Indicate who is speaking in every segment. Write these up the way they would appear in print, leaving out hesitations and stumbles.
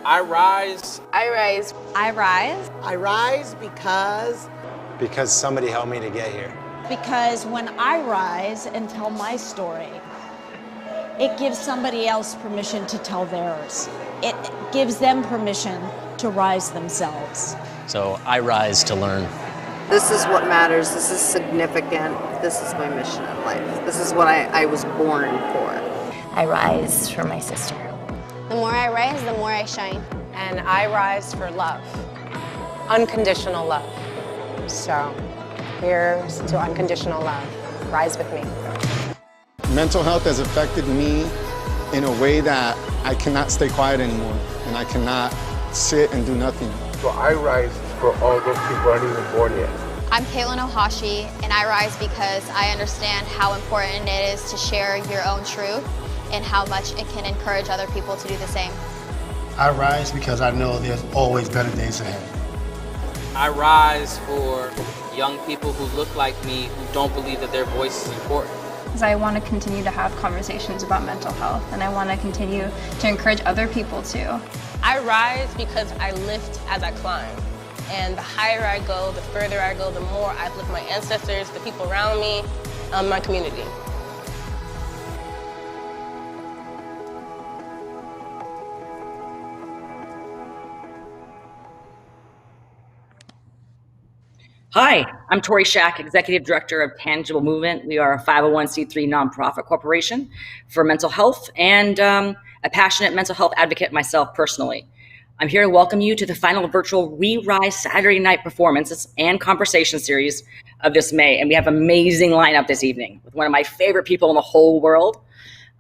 Speaker 1: I rise.
Speaker 2: I rise.
Speaker 3: I rise.
Speaker 4: I rise
Speaker 5: because somebody helped me to get here.
Speaker 6: Because when I rise and tell my story, it gives somebody else permission to tell theirs. It gives them permission to rise themselves.
Speaker 7: So I rise to learn.
Speaker 2: This is what matters. This is significant. This is my mission in life. This is what I was born for.
Speaker 3: I rise for my sister.
Speaker 8: The more I rise, the more I shine.
Speaker 9: And I rise for love, unconditional love. So here's to unconditional love. Rise with me.
Speaker 10: Mental health has affected me in a way that I cannot stay quiet anymore, and I cannot sit and do nothing.
Speaker 11: So I rise for all those people who aren't even born yet.
Speaker 8: I'm Caitlin Ohashi, and I rise because I understand how important it is to share your own truth and how much it can encourage other people to do the same.
Speaker 12: I rise because I know there's always better days ahead.
Speaker 1: I rise for young people who look like me, who don't believe that their voice is important.
Speaker 13: Because I want to continue to have conversations about mental health, and I want to continue to encourage other people too.
Speaker 9: I rise because I lift as I climb. And the higher I go, the further I go, the more I uplift my ancestors, the people around me, my community.
Speaker 14: Hi, I'm Tori Shack, Executive Director of Touchable Movement. We are a 501c3 nonprofit corporation for mental health and a passionate mental health advocate myself personally. I'm here to welcome you to the final virtual We Rise Saturday night performances and conversation series of this May. And we have an amazing lineup this evening with one of my favorite people in the whole world.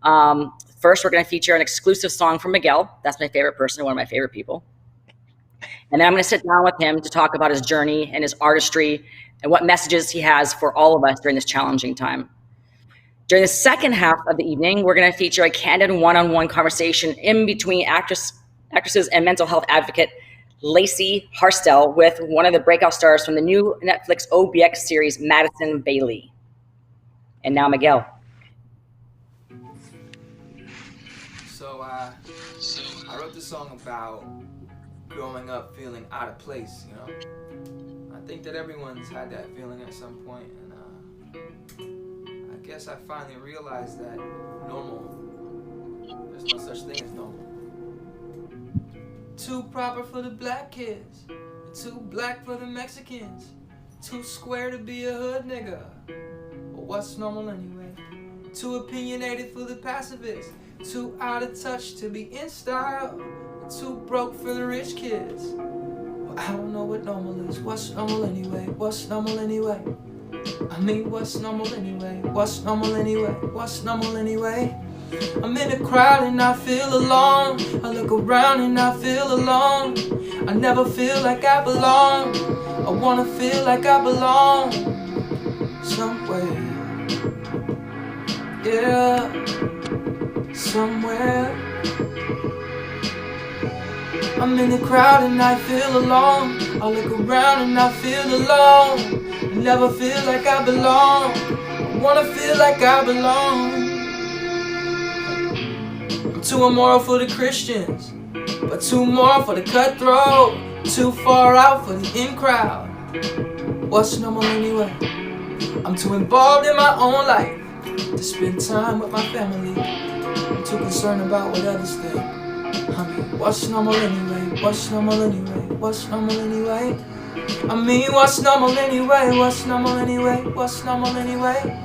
Speaker 14: First, we're going to feature an exclusive song from Miguel. That's my favorite person, one of my favorite people. And then I'm going to sit down with him to talk about his journey and his artistry and what messages he has for all of us during this challenging time. During the second half of the evening, we're going to feature a candid one-on-one conversation in between actresses and mental health advocate Lacy Hartselle with one of the breakout stars from the new Netflix OBX series, Madison Bailey. And now Miguel.
Speaker 1: So I wrote this song about growing up feeling out of place, you know. I think that everyone's had that feeling at some point, and I guess I finally realized that there's no such thing as normal. Too proper for the black kids, too black for the Mexicans, too square to be a hood nigga. But what's normal anyway? Too opinionated for the pacifists, too out of touch to be in style, too broke for the rich kids. Well, I don't know what normal is. What's normal anyway? What's normal anyway? I mean, what's normal anyway? What's normal anyway? What's normal anyway? I'm in a crowd and I feel alone. I look around and I feel alone. I never feel like I belong. I wanna feel like I belong somewhere. Yeah, somewhere. I'm in the crowd and I feel alone. I look around and I feel alone. I never feel like I belong. I wanna feel like I belong. I'm too immoral for the Christians, but too moral for the cutthroat. Too far out for the in crowd. What's normal anyway? I'm too involved in my own life to spend time with my family. I'm too concerned about what others think. I mean, what's normal anyway? What's normal anyway? What's normal anyway? I mean, what's normal anyway? What's normal anyway? What's normal anyway?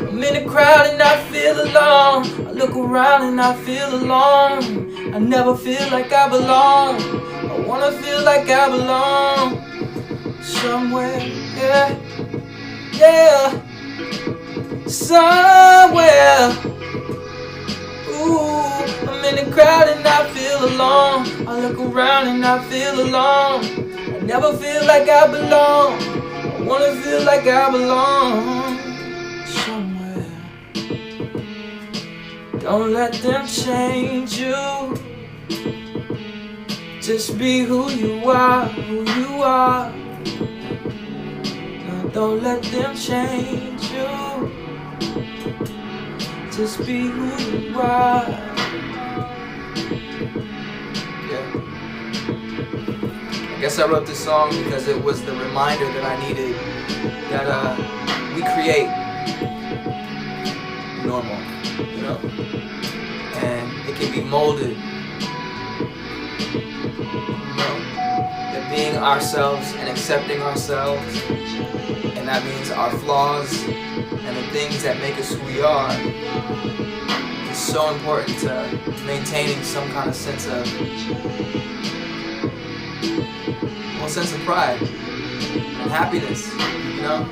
Speaker 1: I'm in the crowd and I feel alone. I look around and I feel alone. I never feel like I belong. I wanna feel like I belong somewhere, yeah, yeah, somewhere. Ooh, I'm in the crowd and I feel alone. I look around and I feel alone. I never feel like I belong. I wanna feel like I belong somewhere. Don't let them change you. Just be who you are, who you are. No, don't let them change you. Just be who you are. Yeah. guess I wrote this song because it was the reminder that I needed that we create normal, you know, and it can be molded, you know, that being ourselves and accepting ourselves, and that means our flaws and the things that make us who we are, is so important to maintaining some kind of sense of pride and happiness, you know?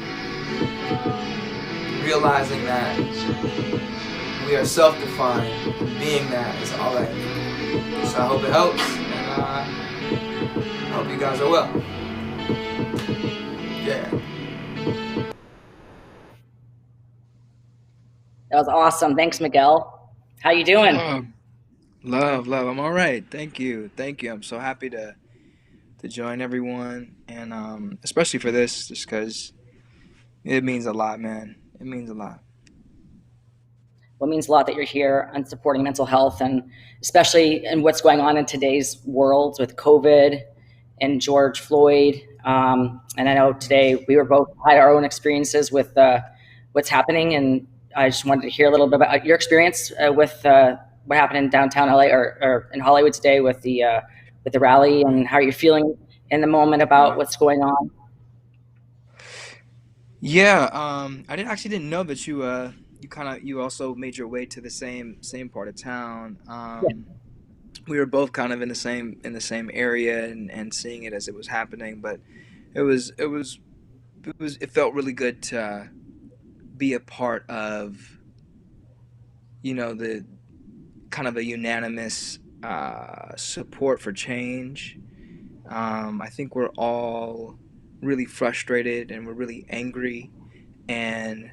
Speaker 1: Realizing that we are self-defined, and being that is alright. So I hope it helps, and I hope you guys are well. Yeah.
Speaker 14: That was awesome. Thanks, Miguel. How you doing?
Speaker 4: Love. I'm all right. Thank you. I'm so happy to join everyone, and especially for this, just because it means a lot, man. It means a lot.
Speaker 14: Well, it means a lot that you're here and supporting mental health, and especially in what's going on in today's world with COVID and George Floyd. And I know today we were both had our own experiences with what's happening, and I just wanted to hear a little bit about your experience with what happened in downtown LA or in Hollywood today with the rally, and how you're feeling in the moment about what's going on.
Speaker 4: Yeah, I didn't know that you also made your way to the same part of town. We were both kind of in the same area and seeing it as it was happening, but it felt really good to be a part of, the kind of a unanimous support for change. I think we're all really frustrated and we're really angry, and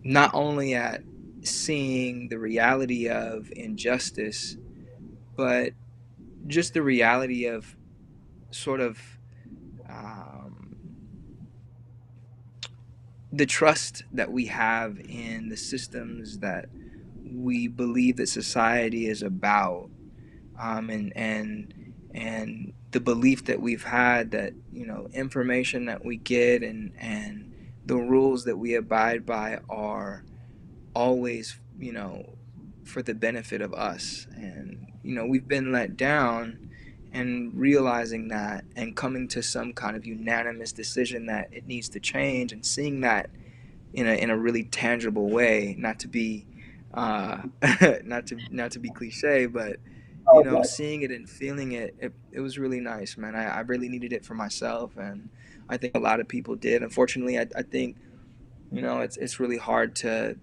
Speaker 4: not only at seeing the reality of injustice, but just the reality of sort of the trust that we have in the systems that we believe that society is about, and the belief that we've had that information that we get and the rules that we abide by are always for the benefit of us. And we've been let down, and realizing that and coming to some kind of unanimous decision that it needs to change, and seeing that in a really tangible way, not to be not to be cliche, but seeing it and feeling it was really nice, man. I really needed it for myself, and I think a lot of people did. Unfortunately, I think it's really hard to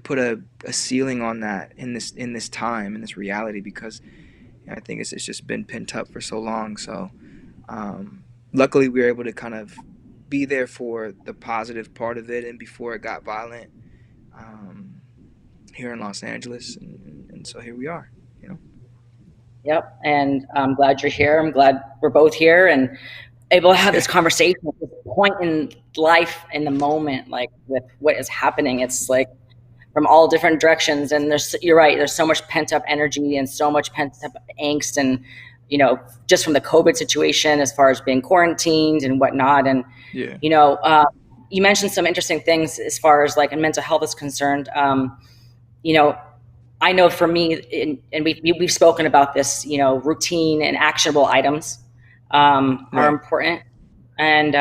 Speaker 4: put a ceiling on that in this time, in this reality, because I think it's just been pent up for so long. So luckily we were able to kind of be there for the positive part of it, and before it got violent, here in Los Angeles, and so here we are.
Speaker 14: Yep, and I'm glad you're here. I'm glad we're both here and able to have this conversation at this point in life, in the moment, like with what is happening. It's like from all different directions, and you're right, there's so much pent up energy and so much pent up angst, and just from the COVID situation as far as being quarantined and whatnot. And you mentioned some interesting things as far as like mental health is concerned. I know for me, and we've spoken about this, routine and actionable items are important. And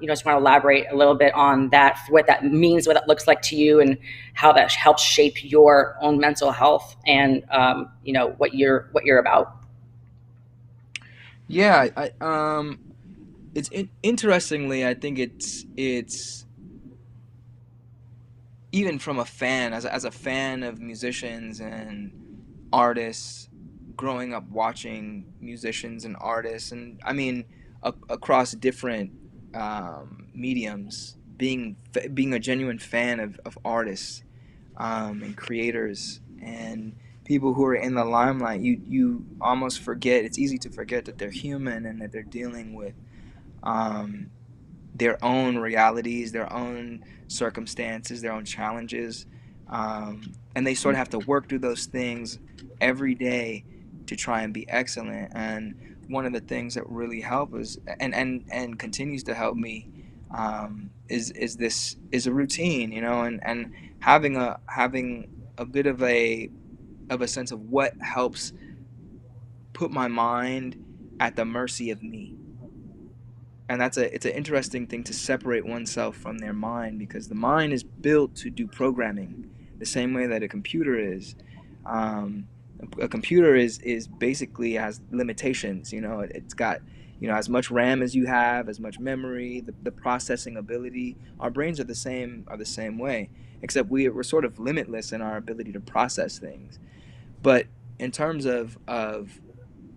Speaker 14: just want to elaborate a little bit on that, what that means, what it looks like to you, and how that helps shape your own mental health, and what you're about.
Speaker 4: Yeah, it's interestingly, I think it's even from a fan, as a fan of musicians and artists, growing up watching musicians and artists, and I mean across different mediums, being a genuine fan of artists and creators and people who are in the limelight, you almost forget. It's easy to forget that they're human and that they're dealing with their own realities, their own circumstances, their own challenges, and they sort of have to work through those things every day to try and be excellent. And one of the things that really help is and continues to help me is a routine, and having a bit of a sense of what helps put my mind at the mercy of me. And it's an interesting thing to separate oneself from their mind, because the mind is built to do programming the same way that a computer is. A computer is basically has limitations. It's got as much RAM as you have, as much memory, the processing ability. Our brains are the same way, except we're sort of limitless in our ability to process things. But in terms of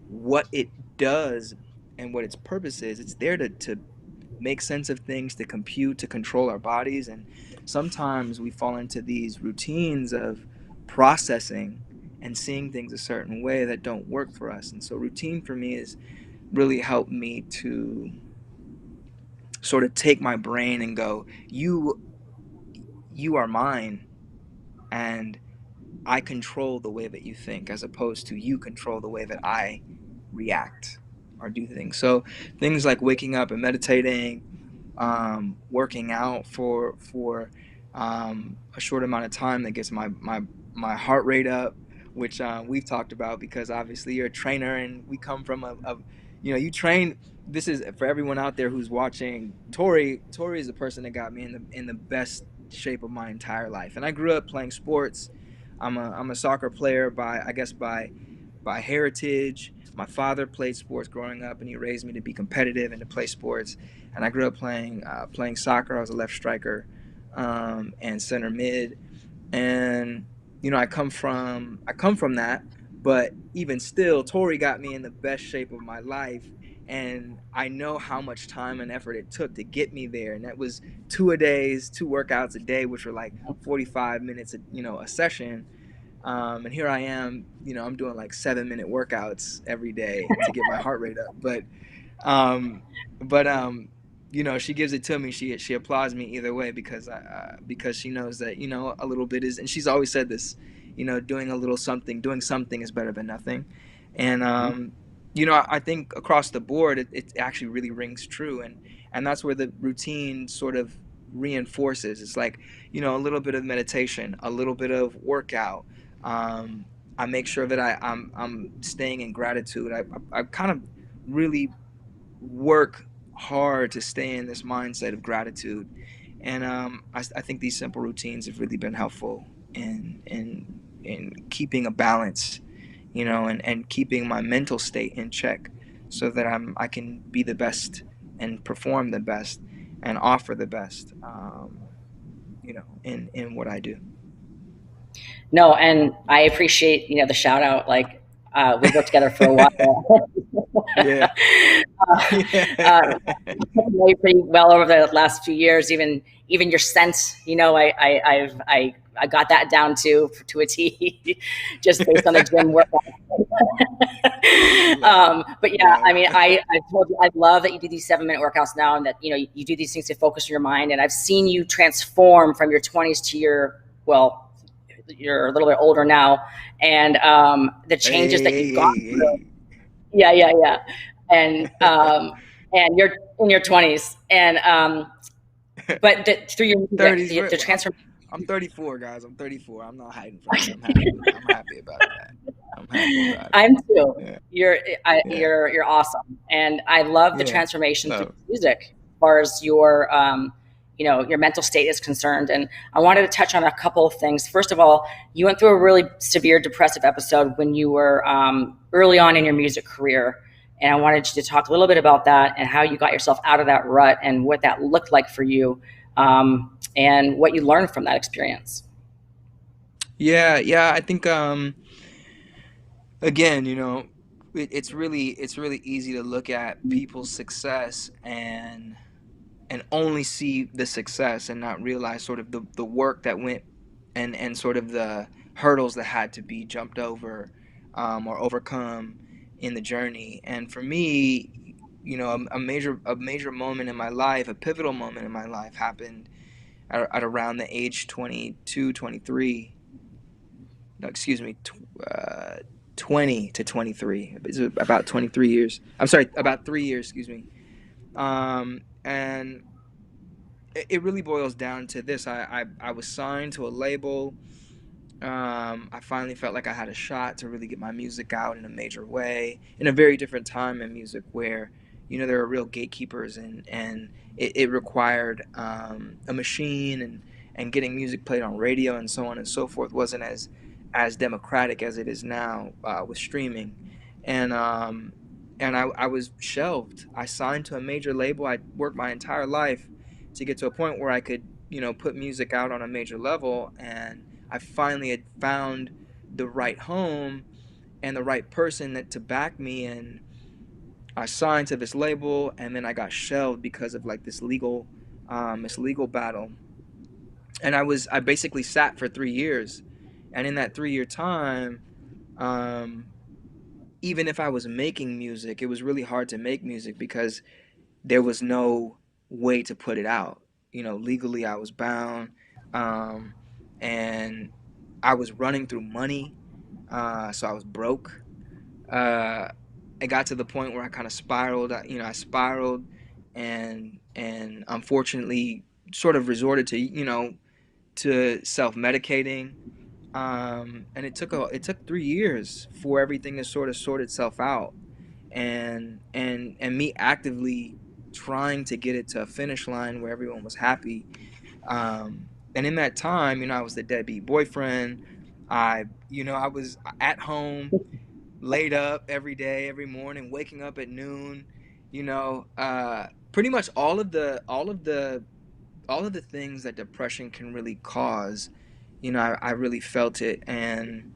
Speaker 4: what it does and what its purpose is, it's there to make sense of things, to compute, to control our bodies. And sometimes we fall into these routines of processing and seeing things a certain way that don't work for us. And so routine for me has really helped me to sort of take my brain and go, you are mine, and I control the way that you think, as opposed to you control the way that I react or do things. So things like waking up and meditating, working out for a short amount of time that gets my heart rate up, which we've talked about, because obviously you're a trainer and we come from you train. This is for everyone out there who's watching. Tori is the person that got me in the best shape of my entire life, and I grew up playing sports. I'm a soccer player by heritage. My father played sports growing up, and he raised me to be competitive and to play sports. And I grew up playing soccer. I was a left striker and center mid. And I come from that. But even still, Tori got me in the best shape of my life. And I know how much time and effort it took to get me there. And that was 2 workouts a day, which were like 45 minutes, a session. And here I am, I'm doing like 7-minute workouts every day to get my heart rate up. Um, she gives it to me. She applauds me either way, because she knows that, a little bit is, and she's always said this, doing something is better than nothing. And, I think across the board, it actually really rings true. And that's where the routine sort of reinforces. It's like, a little bit of meditation, a little bit of workout. I make sure that I'm staying in gratitude. I kind of really work hard to stay in this mindset of gratitude. And I think these simple routines have really been helpful in keeping a balance, and keeping my mental state in check, so that I can be the best and perform the best and offer the best, in what I do.
Speaker 14: No, and I appreciate, the shout out. Like, we worked together for a while.
Speaker 4: Yeah.
Speaker 14: Know you pretty well over the last few years. Even your scent, I got that down to a T, just based on the gym workout. But yeah, I mean, I told you, I love that you do these 7-minute workouts now, and that you do these things to focus your mind. And I've seen you transform from your 20s to you're a little bit older now, and the changes that you've gone through. Yeah. And you're in your 20s, and but through your 30s, the transformation.
Speaker 4: I'm 34, guys. I'm 34. I'm not hiding from it. I'm happy about that. I'm happy about it.
Speaker 14: I'm too.
Speaker 4: Yeah.
Speaker 14: You're awesome, and I love the transformation through music, as far as your your mental state is concerned. And I wanted to touch on a couple of things. First of all, you went through a really severe depressive episode when you were early on in your music career. And I wanted you to talk a little bit about that, and how you got yourself out of that rut, and what that looked like for you, and what you learned from that experience.
Speaker 4: Yeah. I think, again, it's really easy to look at people's success and only see the success, and not realize sort of the work that went, and sort of the hurdles that had to be jumped over, or overcome in the journey. And for me, a major moment in my life, a pivotal moment in my life, happened at around the age 22, 23. No, excuse me, 20 to 23. It's about 23 years. I'm sorry, about 3 years, excuse me. And it really boils down to this. I was signed to a label. I finally felt like I had a shot to really get my music out in a major way, in a very different time in music where, there are real gatekeepers, and it required a machine, and getting music played on radio and so on and so forth wasn't as democratic as it is now with streaming. And I was shelved. I signed to a major label. I worked my entire life to get to a point where I could, put music out on a major level, and I finally had found the right home and the right person to back me, and I signed to this label, and then I got shelved because of like this legal battle. And I basically sat for 3 years, and in that 3 year time, even if I was making music, it was really hard to make music because there was no way to put it out. Legally I was bound, and I was running through money, so I was broke. It got to the point where I kind of spiraled. I spiraled, and unfortunately, sort of resorted to self-medicating. And it took 3 years for everything to sort of sort itself out, and me actively trying to get it to a finish line where everyone was happy. And in that time, I was the deadbeat boyfriend. I was at home, laid up every day, every morning, waking up at noon. Pretty much all of the things that depression can really cause. I really felt it, and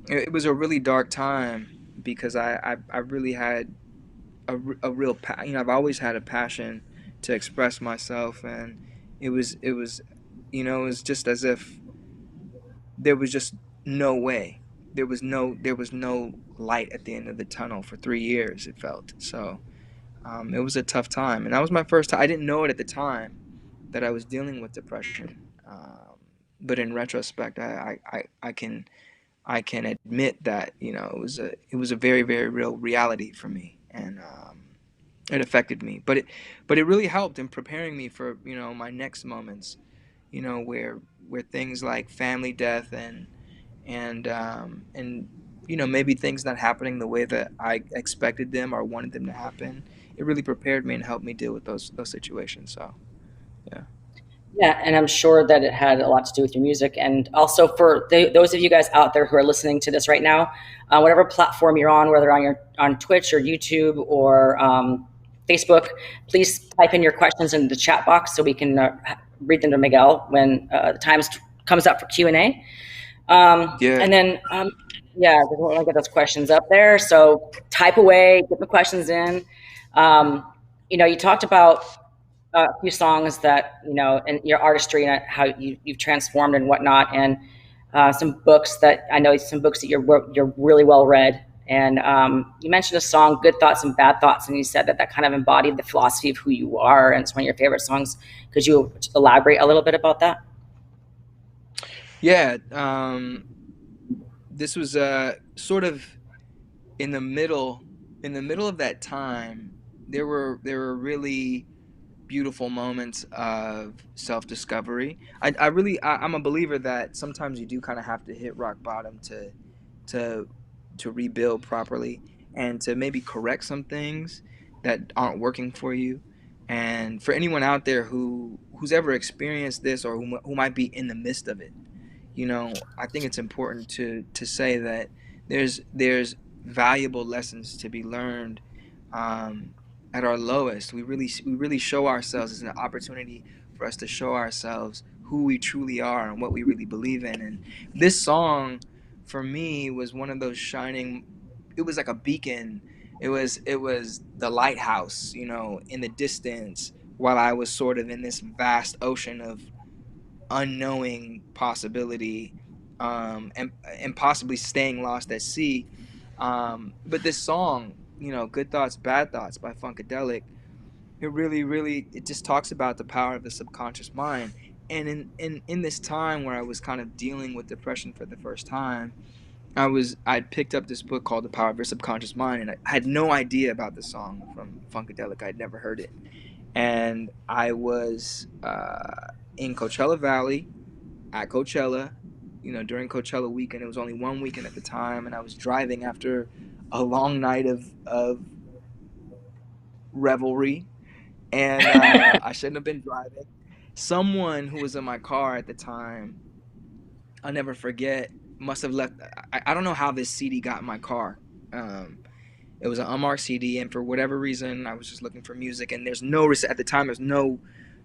Speaker 4: it was a really dark time because I really had a real I've always had a passion to express myself, and it was just as if there was just no way. There was no light at the end of the tunnel for 3 years, it felt. So it was a tough time, and that was my first time. I didn't know it at the time that I was dealing with depression, but in retrospect, I can admit that it was a very, very real reality for me, and it affected me. But it really helped in preparing me for my next moments, where things like family death, and maybe things not happening the way that I expected them or wanted them to happen. It really prepared me and helped me deal with those situations. So yeah.
Speaker 14: Yeah, and I'm sure that it had a lot to do with your music. And also for those of you guys out there who are listening to this right now, whatever platform you're on, whether on Twitch or YouTube or Facebook, please type in your questions in the chat box so we can read them to Miguel when the time comes up for Q&A.
Speaker 4: Yeah.
Speaker 14: And then, yeah, we want to get those questions up there. So type away, get the questions in. You talked about a few songs that, and your artistry and how you've transformed and whatnot, and some books that you're really well read. And you mentioned a song, Good Thoughts and Bad Thoughts, and you said that kind of embodied the philosophy of who you are, and it's one of your favorite songs. Could you elaborate a little bit about that?
Speaker 4: Yeah. This was sort of in the middle of that time. There were really beautiful moments of self-discovery. I'm a believer that sometimes you do kind of have to hit rock bottom to rebuild properly, and to maybe correct some things that aren't working for you. And for anyone out there who's ever experienced this, or who might be in the midst of it, I think it's important to say that there's valuable lessons to be learned at our lowest. We really show ourselves as an opportunity for us to show ourselves who we truly are and what we really believe in. And this song, for me, was one of those shining. It was like a beacon. It was the lighthouse, in the distance, while I was sort of in this vast ocean of unknowing possibility, and possibly staying lost at sea. But this song, Good Thoughts, Bad Thoughts by Funkadelic, it really it just talks about the power of the subconscious mind. And in this time where I was kind of dealing with depression for the first time, I'd picked up this book called The Power of Your Subconscious Mind, and I had no idea about the song from Funkadelic. I'd never heard it, and I was in Coachella Valley at Coachella, during Coachella weekend. It was only one weekend at the time, and I was driving after a long night of revelry, and I shouldn't have been driving. Someone who was in my car at the time, I'll never forget, must have left. I don't know how this CD got in my car. It was an unmarked CD, and for whatever reason, I was just looking for music, and at the time.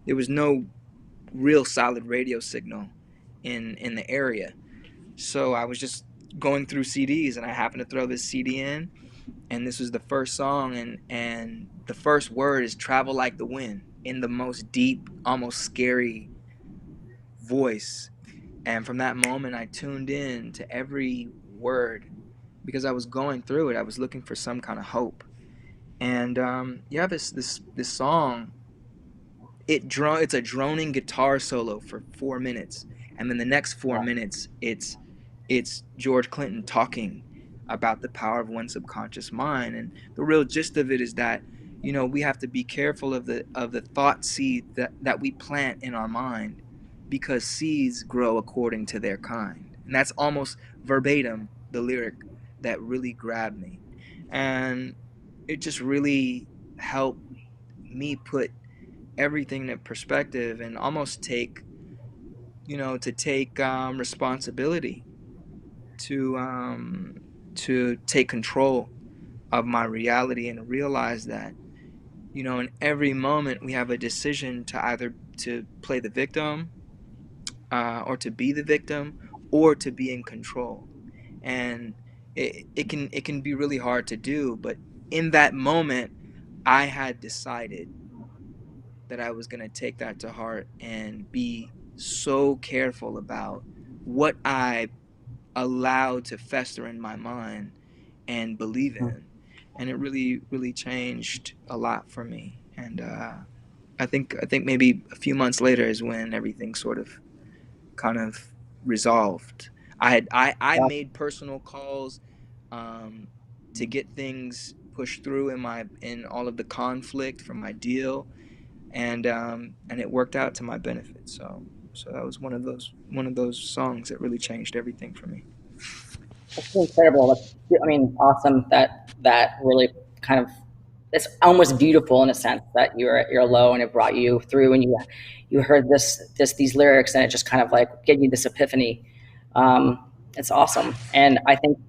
Speaker 4: There was no real solid radio signal in the area. So I was just going through CDs, and I happened to throw this CD in, and this was the first song, and the first word is "Travel Like the Wind" in the most deep, almost scary voice. And from that moment, I tuned in to every word because I was going through it. I was looking for some kind of hope. And this song, it's a droning guitar solo for 4 minutes, and then the next 4 minutes, it's George Clinton talking about the power of one's subconscious mind. And the real gist of it is that we have to be careful of the thought seed that we plant in our mind, because seeds grow according to their kind. And that's almost verbatim the lyric that really grabbed me, and it just really helped me put everything in perspective and almost take responsibility to take control of my reality, and to realize that in every moment we have a decision to either to play the victim, or to be the victim, or to be in control. And it can be really hard to do, but in that moment I had decided that I was going to take that to heart and be so careful about what I allowed to fester in my mind and believe in. And it really, really changed a lot for me. And I think maybe a few months later is when everything sort of kind of resolved. I made personal calls to get things pushed through in all of the conflict for my deal, and it worked out to my benefit. So that was one of those songs that really changed everything for me.
Speaker 14: That's incredible. Awesome. That really kind of, it's almost beautiful in a sense that you're low and it brought you through, and you heard these lyrics, and it just kind of like gave you this epiphany. It's awesome. And I think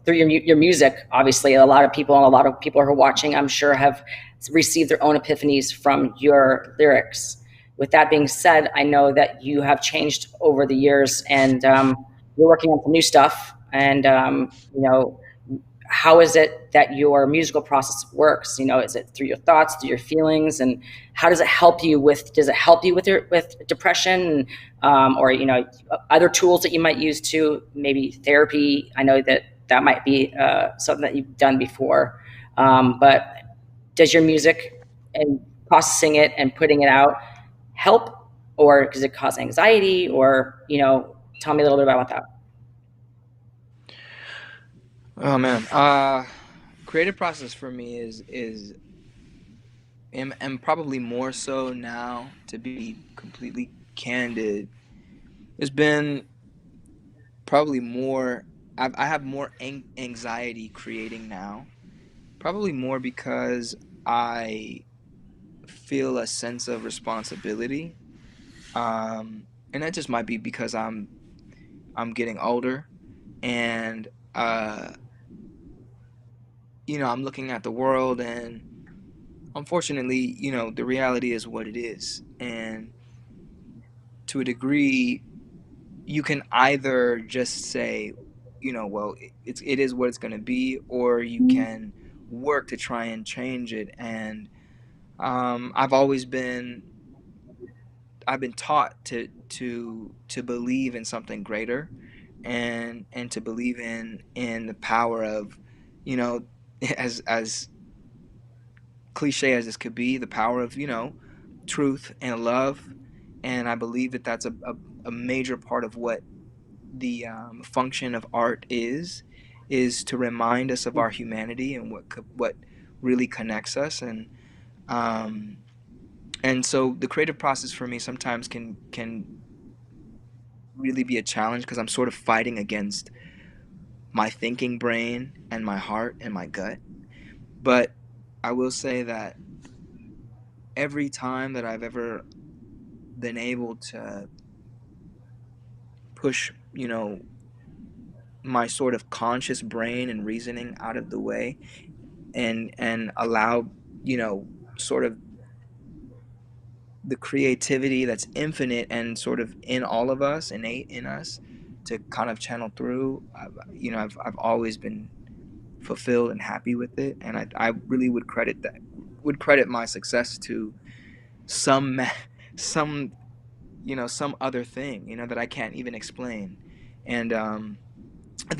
Speaker 14: through your music, obviously a lot of people who are watching, I'm sure, have received their own epiphanies from your lyrics. With that being said, I know that you have changed over the years, and you're working on some new stuff. And how is it that your musical process works? Is it through your thoughts, through your feelings, and how does it help you with depression, or other tools that you might use to, maybe therapy? I know that might be something that you've done before, but does your music and processing it and putting it out help, or does it cause anxiety? Or tell me a little bit about that.
Speaker 4: Oh man, creative process for me is and probably more so now, to be completely candid. It's been probably more. I have more anxiety creating now, probably more because I feel a sense of responsibility, and that just might be because I'm getting older, and I'm looking at the world, and unfortunately, the reality is what it is. And to a degree, you can either just say, well, it is what it's going to be, or you can work to try and change it. And I've been taught to believe in something greater, and to believe in the power of, as cliche as this could be, the power of truth and love. And I believe that that's a major part of what the function of art is to remind us of our humanity and what really connects us. And so the creative process for me sometimes can really be a challenge, because I'm sort of fighting against my thinking brain and my heart and my gut. But I will say that every time that I've ever been able to push, my sort of conscious brain and reasoning out of the way, and allow, sort of the creativity that's infinite and sort of in all of us, innate in us, to kind of channel through, I've always been fulfilled and happy with it. And I really would credit my success to some some some other thing, that I can't even explain. And I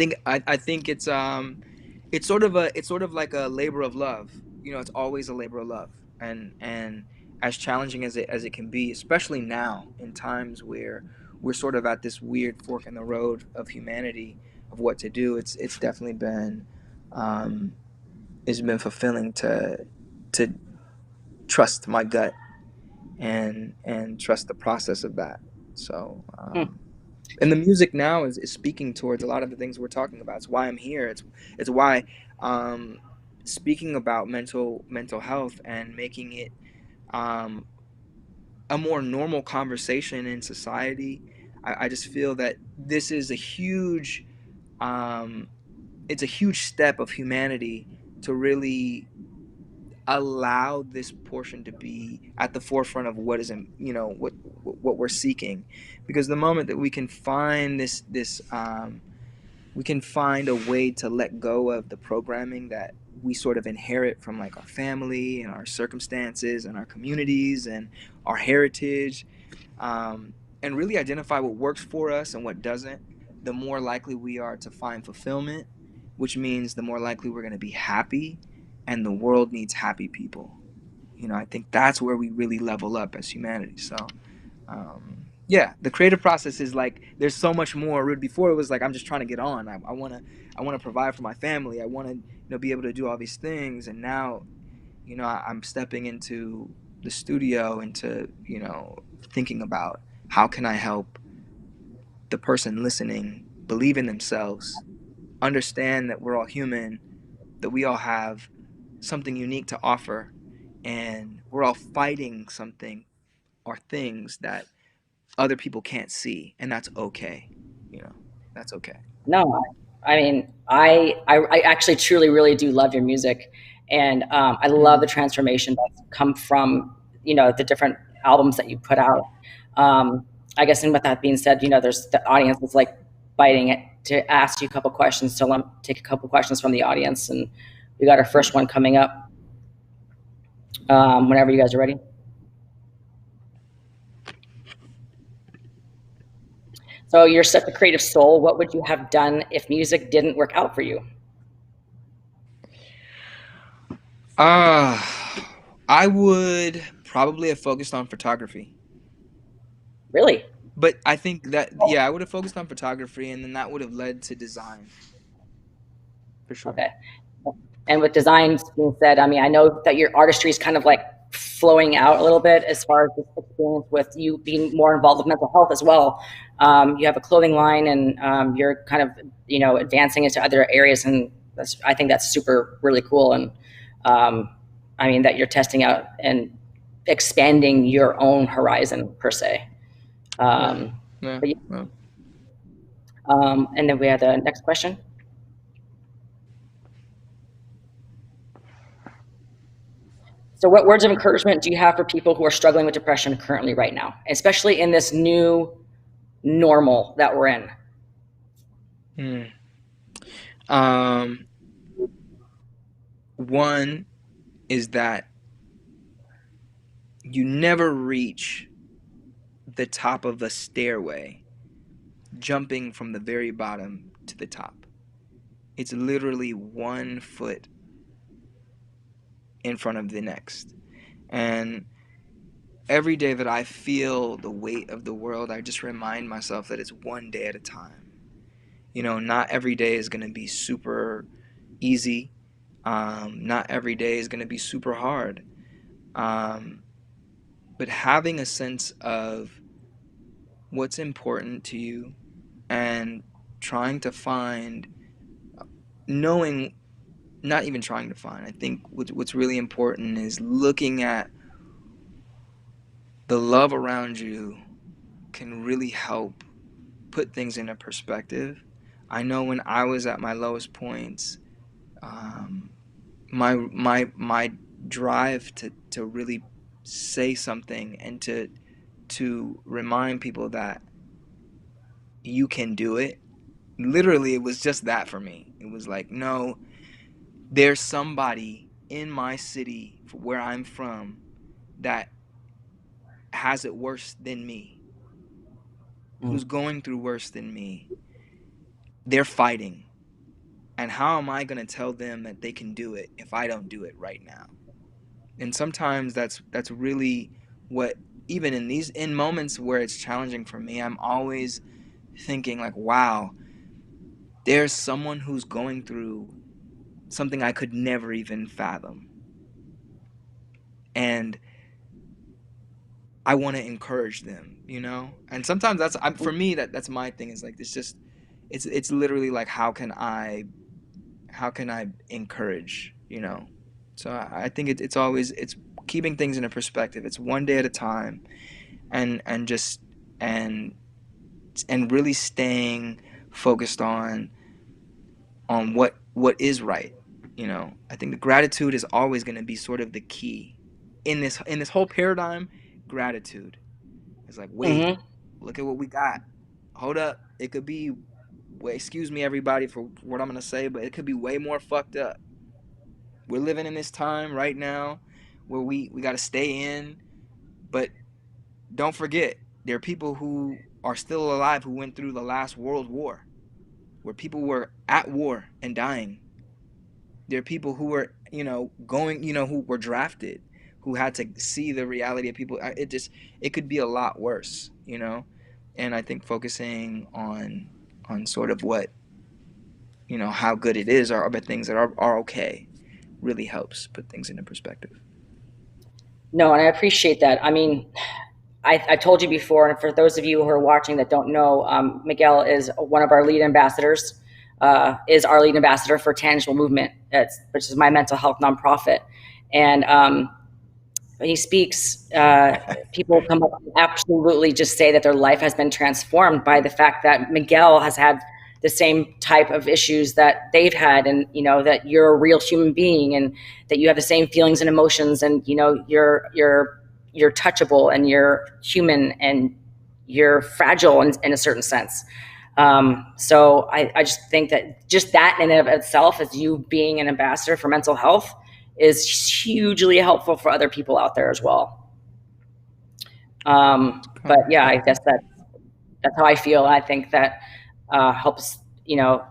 Speaker 4: think it's sort of like a labor of love. It's always a labor of love. And as challenging as it can be, especially now in times where we're sort of at this weird fork in the road of humanity, of what to do, it's definitely been it's been fulfilling to trust my gut and trust the process of that. So and the music now is speaking towards a lot of the things we're talking about. It's why I'm here. It's why speaking about mental health and making it um, a more normal conversation in society. I just feel that this is a huge it's a huge step of humanity to really allow this portion to be at the forefront of what is what we're seeking. Because the moment that we can find this we can find a way to let go of the programming that we sort of inherit from, like, our family and our circumstances and our communities and our heritage, and really identify what works for us and what doesn't, the more likely we are to find fulfillment, which means the more likely we're going to be happy, and the world needs happy people. I think that's where we really level up as humanity. So yeah, the creative process is like, there's so much more. Before, it was like, I'm just trying to get on. I want to provide for my family. I want to be able to do all these things. And now, I'm stepping into the studio, into thinking about, how can I help the person listening believe in themselves, understand that we're all human, that we all have something unique to offer, and we're all fighting something or things that other people can't see, and that's okay. That's okay.
Speaker 14: No, I mean, I actually truly really do love your music, and I love the transformation that's come from the different albums that you put out. I guess, and with that being said, there's the audience is like biting it to ask you a couple questions. So let me take a couple questions from the audience, and we got our first one coming up. Whenever you guys are ready. So you're such a creative soul. What would you have done if music didn't work out for you?
Speaker 4: I would probably have focused on photography.
Speaker 14: Really?
Speaker 4: But I think that, yeah, I would have focused on photography, and then that would have led to design. For sure.
Speaker 14: Okay. And with designs being said, I mean, I know that your artistry is kind of like flowing out a little bit as far as this experience with you being more involved with mental health as well. You have a clothing line, and you're kind of, advancing into other areas. And I think that's super, really cool. And I mean, that you're testing out and expanding your own horizon per se.
Speaker 4: Yeah.
Speaker 14: And then we have the next question. So what words of encouragement do you have for people who are struggling with depression currently right now, especially in this new normal that we're in?
Speaker 4: One is that you never reach the top of a stairway jumping from the very bottom to the top. It's literally 1 foot in front of the next. And every day that I feel the weight of the world, I just remind myself that it's one day at a time. not every day is going to be super easy. Not every day is going to be super hard. But having a sense of what's important to you and trying to find, knowing, not even trying to find, I think what's really important is looking at the love around you can really help put things into perspective. I know when I was at my lowest points, my drive to really say something and to remind people that you can do it. Literally, it was just that for me. It was like, no, there's somebody in my city where I'm from that has it worse than me, who's going through worse than me. They're fighting. And how am I going to tell them that they can do it if I don't do it right now? And sometimes that's really what, even in moments where it's challenging for me, I'm always thinking like, wow, there's someone who's going through something I could never even fathom. And I want to encourage them, And sometimes for me, that's my thing, is like, it's literally like, how can I encourage, So I think it's always, it's keeping things in a perspective. It's one day at a time, and just and really staying focused on what is right. I think the gratitude is always going to be sort of the key in this whole paradigm. Gratitude is like, wait, look at what we got. Hold up, it could be excuse me everybody for what I'm going to say, but it could be way more fucked up. We're living in this time right now where we got to stay in, but don't forget, there are people who are still alive who went through the last World War, where people were at war and dying. There are people who were, going, who were drafted, who had to see the reality of people. It could be a lot worse, And I think focusing on sort of what, how good it is, or the things that are okay, really helps put things into perspective.
Speaker 14: No, and I appreciate that. I mean, I told you before, and for those of you who are watching that don't know, Miguel is one of our lead ambassadors, is our lead ambassador for Touchable Movement, which is my mental health nonprofit. And when he speaks, people come up and absolutely just say that their life has been transformed by the fact that Miguel has had the same type of issues that they've had, and that you're a real human being, and that you have the same feelings and emotions, and you're touchable, and you're human, and you're fragile in a certain sense. So I just think that just that in and of itself, as you being an ambassador for mental health, is hugely helpful for other people out there as well. But yeah, I guess that's how I feel. I think that helps,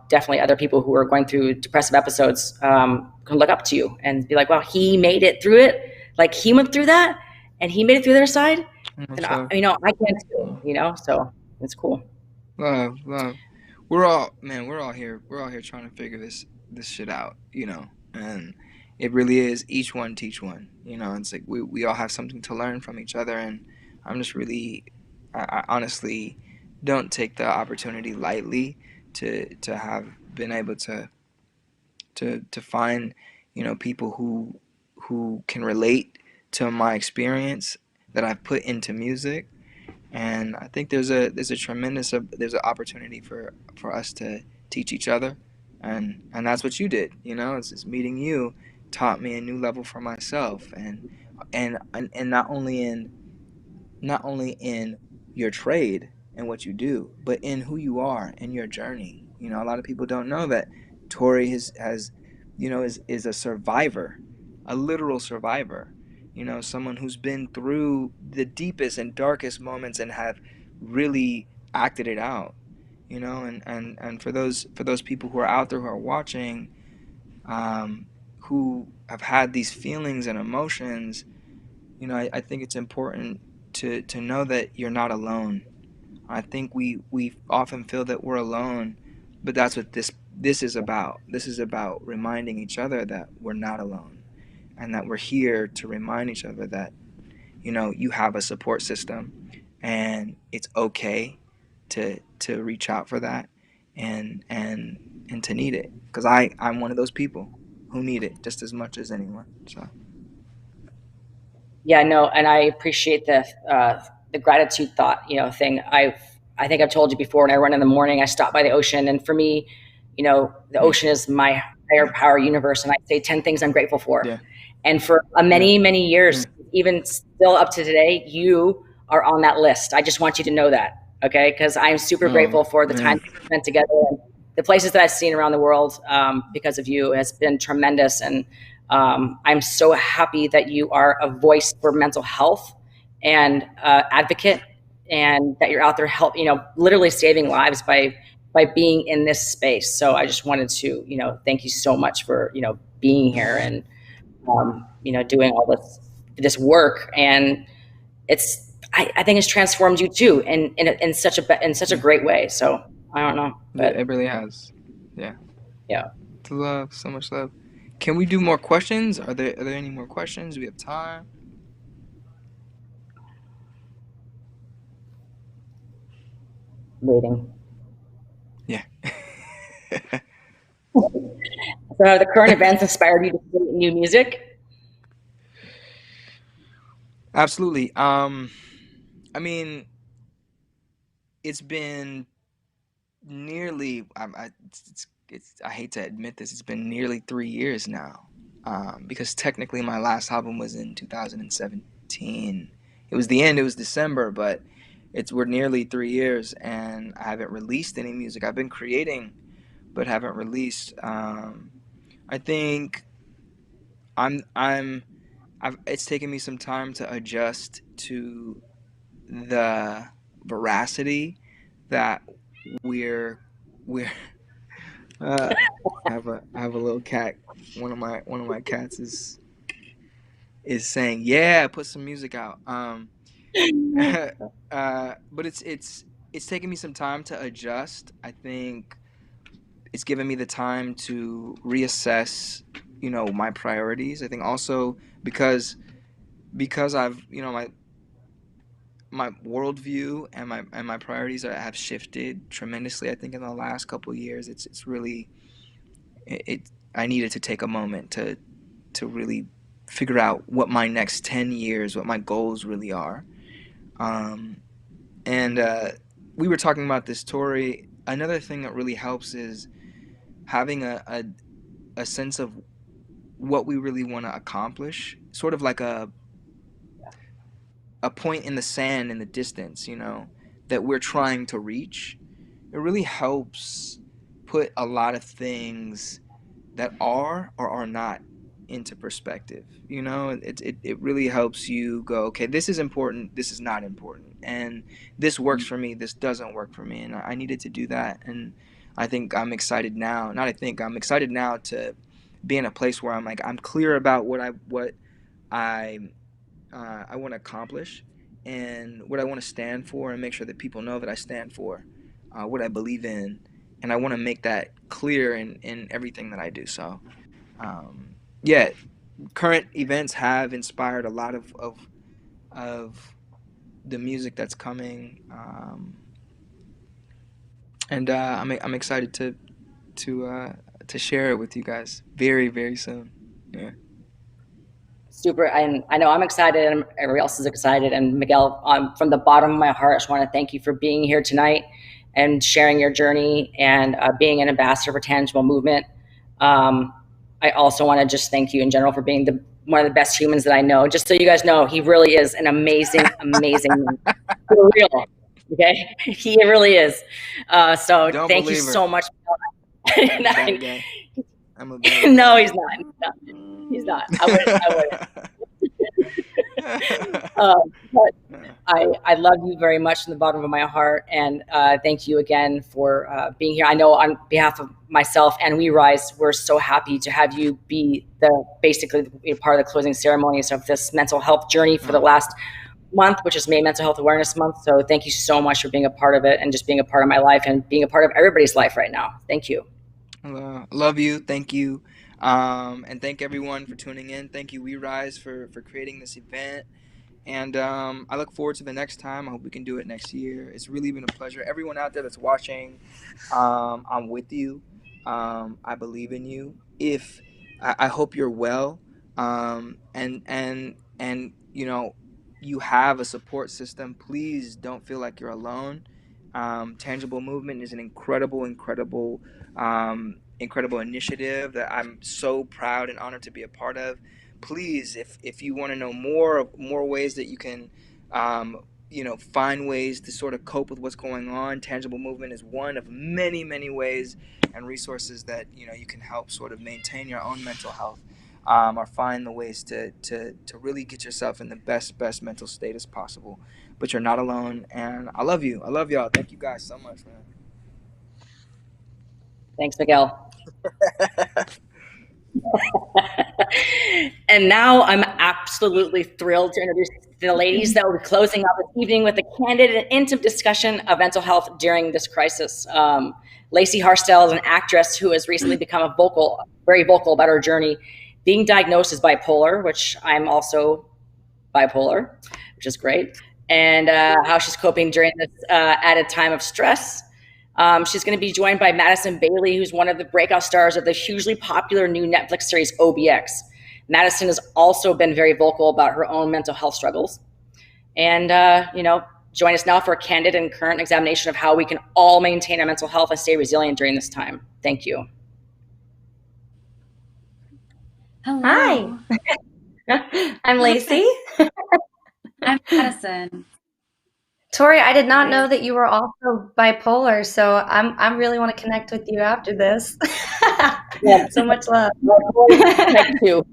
Speaker 14: definitely other people who are going through depressive episodes can look up to you and be like, wow, he made it through it. Like, he went through that and he made it through their side. And I can too, so it's cool.
Speaker 4: Love. We're all here trying to figure this shit out, and it really is each one teach one, It's like we all have something to learn from each other, and I'm just really, I honestly don't take the opportunity lightly to have been able to find, people who can relate to my experience that I've put into music. And I think there's an opportunity for us to teach each other, and that's what you did. It's meeting you taught me a new level for myself, and not only in your trade and what you do, but in who you are and your journey. A lot of people don't know that Tori is a survivor, a literal survivor. Someone who's been through the deepest and darkest moments and have really acted it out. And for those people who are out there who are watching, who have had these feelings and emotions, I think it's important to know that you're not alone. I think we often feel that we're alone but that's what this is about. This is about reminding each other that we're not alone, and that we're here to remind each other that, you know, you have a support system, and it's okay to reach out for that, and to need it, because I'm one of those people who need it just as much as anyone. So
Speaker 14: Yeah, no, and I appreciate the gratitude thought, thing. I think I've told you before, when I run in the morning, I stop by the ocean, and for me, the ocean is my higher power universe, and I say 10 things I'm grateful for.
Speaker 4: Yeah.
Speaker 14: And for many years, even still up to today, you are on that list. I just want you to know that, okay? Because I'm super grateful for the time we spent together, and the places that I've seen around the world because of you has been tremendous. And I'm so happy that you are a voice for mental health and advocate, and that you're out there literally saving lives by being in this space. So I just wanted to, thank you so much for, being here and, doing all this work. And I think it's transformed you too, in such a great way. So I don't know. But
Speaker 4: it really has. Yeah.
Speaker 14: Yeah.
Speaker 4: Love, so much love. Can we do more questions? Are there any more questions? Do we have time?
Speaker 14: Waiting.
Speaker 4: Yeah.
Speaker 14: So have the current events inspired you to create new music?
Speaker 4: Absolutely. I mean, it's been nearly, I hate to admit this, it's been nearly 3 years now. Because technically my last album was in 2017. It was December, but we're nearly 3 years, and I haven't released any music. I've been creating, but haven't released. I think it's taken me some time to adjust to the veracity that we're I have a little cat. One of my cats is saying, "Yeah, put some music out." But it's taken me some time to adjust. I think it's given me the time to reassess, my priorities. I think also because I've, my worldview and my priorities have shifted tremendously. I think in the last couple of years, it's really I needed to take a moment to really figure out what my next 10 years, what my goals really are. And we were talking about this, Tori. Another thing that really helps is having a sense of what we really want to accomplish, sort of like a point in the sand in the distance, that we're trying to reach. It really helps put a lot of things that are or are not into perspective. It really helps you go, okay, this is important, this is not important, and this works for me, this doesn't work for me. And I needed to do that, and I think I'm excited now. I'm excited now to be in a place where I'm clear about what I want to accomplish and what I want to stand for, and make sure that people know that I stand for what I believe in, and I want to make that clear in everything that I do. So yeah, current events have inspired a lot of the music that's coming, and I'm excited to share it with you guys very, very soon. Yeah.
Speaker 14: Super. And I know I'm excited, and everybody else is excited. And Miguel, from the bottom of my heart, I just want to thank you for being here tonight and sharing your journey, and being an ambassador for Tangible Movement. I also want to just thank you in general for being one of the best humans that I know. Just so you guys know, he really is an amazing man. For real. Okay? He really is. So
Speaker 4: Don't
Speaker 14: thank you
Speaker 4: believe her.
Speaker 14: so much.
Speaker 4: I'm a bad guy.
Speaker 14: No, he's not. He's not. I wouldn't. But I love you very much from the bottom of my heart, and thank you again for being here. I know on behalf of myself and We Rise, we're so happy to have you be basically part of the closing ceremonies of this mental health journey for the last month, which is May Mental Health Awareness Month. So thank you so much for being a part of it and just being a part of my life and being a part of everybody's life right now. Thank you.
Speaker 4: Love you. Thank you. And thank everyone for tuning in. Thank you, We Rise, for creating this event. And I look forward to the next time. I hope we can do it next year. It's really been a pleasure. Everyone out there that's watching, I'm with you. I believe in you. I hope you're well, and you know, you have a support system. Please don't feel like you're alone. Tangible Movement is an incredible initiative that I'm so proud and honored to be a part of. Please, if you want to know more ways that you can find ways to sort of cope with what's going on, Tangible Movement is one of many ways and resources that you can help sort of maintain your own mental health, or find the ways to really get yourself in the best mental state as possible. But you're not alone, and I love you. I love y'all. Thank you guys so much, man.
Speaker 14: Thanks, Miguel. And now I'm absolutely thrilled to introduce the ladies that will be closing out this evening with a candid and intimate discussion of mental health during this crisis. Lacy Hartselle is an actress who has recently become very vocal about her journey being diagnosed as bipolar, which I'm also bipolar, which is great, and how she's coping during this added time of stress. She's going to be joined by Madison Bailey, who's one of the breakout stars of the hugely popular new Netflix series OBX. Madison has also been very vocal about her own mental health struggles. And, join us now for a candid and current examination of how we can all maintain our mental health and stay resilient during this time. Thank you.
Speaker 15: Hello.
Speaker 16: Hi. I'm Lacy.
Speaker 15: I'm Madison.
Speaker 16: Tori, I did not know that you were also bipolar, so I really want to connect with you after this.
Speaker 14: Yeah.
Speaker 16: So much love.
Speaker 14: Thank you.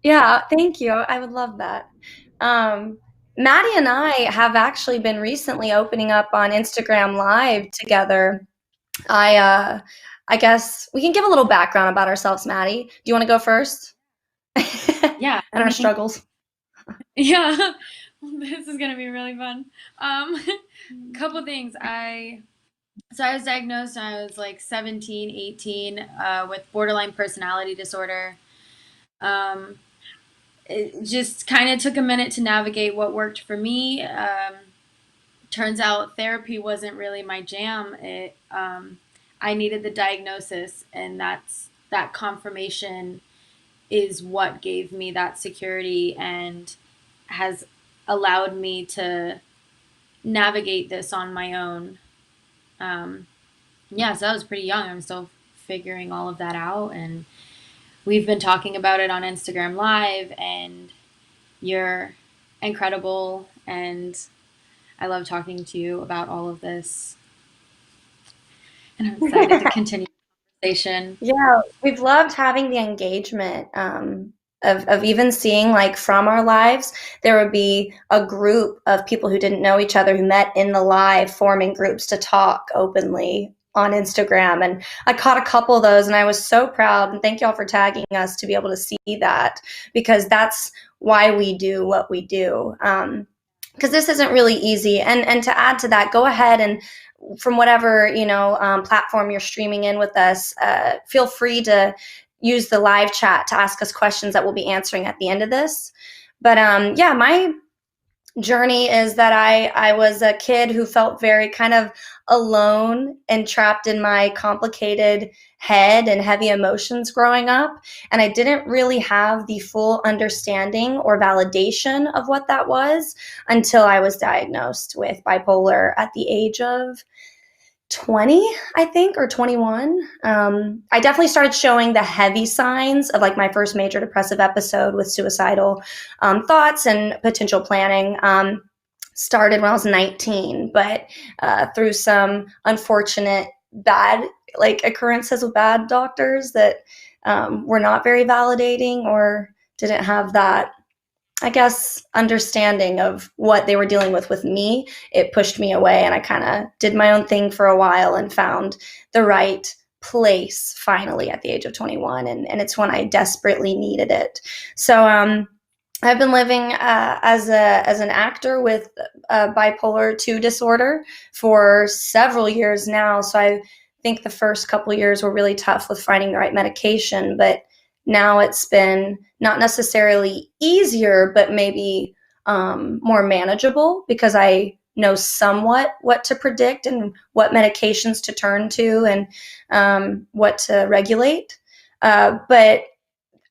Speaker 16: Yeah, thank you. I would love that. Maddie and I have actually been recently opening up on Instagram Live together. I guess we can give a little background about ourselves, Maddie. Do you want to go first?
Speaker 15: Yeah.
Speaker 16: And our struggles.
Speaker 15: Yeah. This is going to be really fun. Couple things. So I was diagnosed when I was like 17, 18 with borderline personality disorder. It just kind of took a minute to navigate what worked for me. Turns out therapy wasn't really my jam. I needed the diagnosis, and that confirmation is what gave me that security and has allowed me to navigate this on my own. So I was pretty young. I'm still figuring all of that out, and we've been talking about it on Instagram Live, and you're incredible, and I love talking to you about all of this, and I'm excited to continue the conversation.
Speaker 16: Yeah, we've loved having the engagement of even seeing, like, from our lives, there would be a group of people who didn't know each other who met in the live, forming groups to talk openly on Instagram. And I caught a couple of those, and I was so proud. And thank y'all for tagging us to be able to see that, because that's why we do what we do. Because this isn't really easy. And to add to that, go ahead and from whatever platform you're streaming in with us, feel free to use the live chat to ask us questions that we'll be answering at the end of this. But my journey is that I was a kid who felt very kind of alone and trapped in my complicated head and heavy emotions growing up. And I didn't really have the full understanding or validation of what that was until I was diagnosed with bipolar at the age of 20, I think, or 21. I definitely started showing the heavy signs of, like, my first major depressive episode with suicidal thoughts and potential planning. Started when I was 19, but through some unfortunate bad occurrences with bad doctors that were not very validating or didn't have that, I guess, understanding of what they were dealing with me, it pushed me away, and I kind of did my own thing for a while and found the right place finally at the age of 21, and it's when I desperately needed it. So I've been living as an actor with bipolar 2 disorder for several years now. So I think the first couple of years were really tough with finding the right medication, but now it's been not necessarily easier, but maybe more manageable, because I know somewhat what to predict and what medications to turn to and what to regulate. But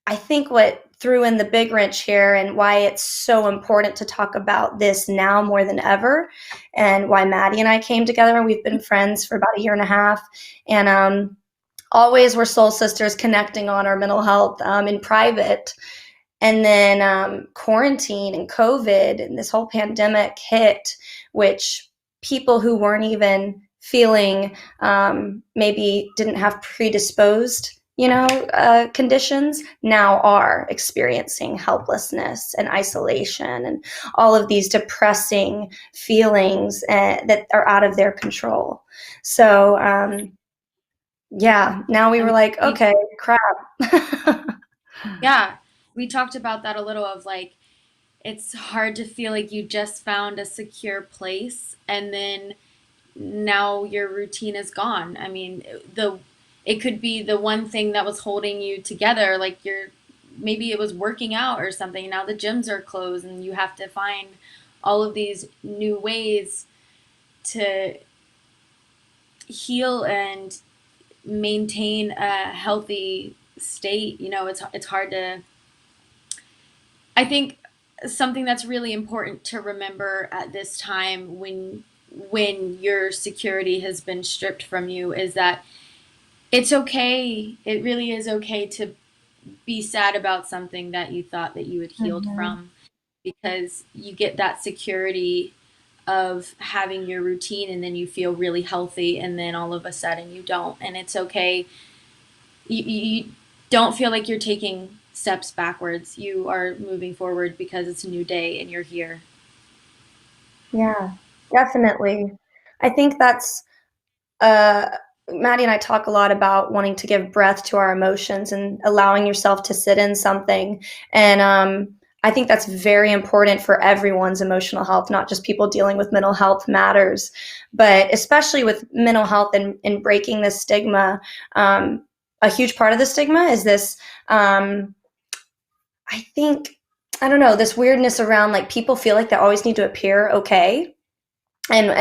Speaker 16: I think what threw in the big wrench here, and why it's so important to talk about this now more than ever, and why Maddie and I came together, and we've been friends for about a year and a half, and always we're soul sisters connecting on our mental health in private. And then quarantine and COVID and this whole pandemic hit, which people who weren't even feeling maybe didn't have predisposed conditions now are experiencing helplessness and isolation and all of these depressing feelings that are out of their control. So now we were like, okay, crap.
Speaker 15: Yeah, we talked about that a little, of like, it's hard to feel like you just found a secure place and then now your routine is gone. I mean, it could be the one thing that was holding you together, like maybe it was working out or something. Now the gyms are closed and you have to find all of these new ways to heal and maintain a healthy state. It's hard to, I think something that's really important to remember at this time when your security has been stripped from you is that it's okay. It really is okay to be sad about something that you thought that you had healed from, because you get that security of having your routine and then you feel really healthy and then all of a sudden you don't. And it's okay. You don't feel like you're taking steps backwards. You are moving forward because it's a new day and you're here.
Speaker 16: Yeah, definitely. I think that's Maddie and I talk a lot about wanting to give breath to our emotions and allowing yourself to sit in something. And I think that's very important for everyone's emotional health, not just people dealing with mental health matters, but especially with mental health and breaking the stigma. A huge part of the stigma is this, I think, I don't know, this weirdness around like people feel like they always need to appear okay. And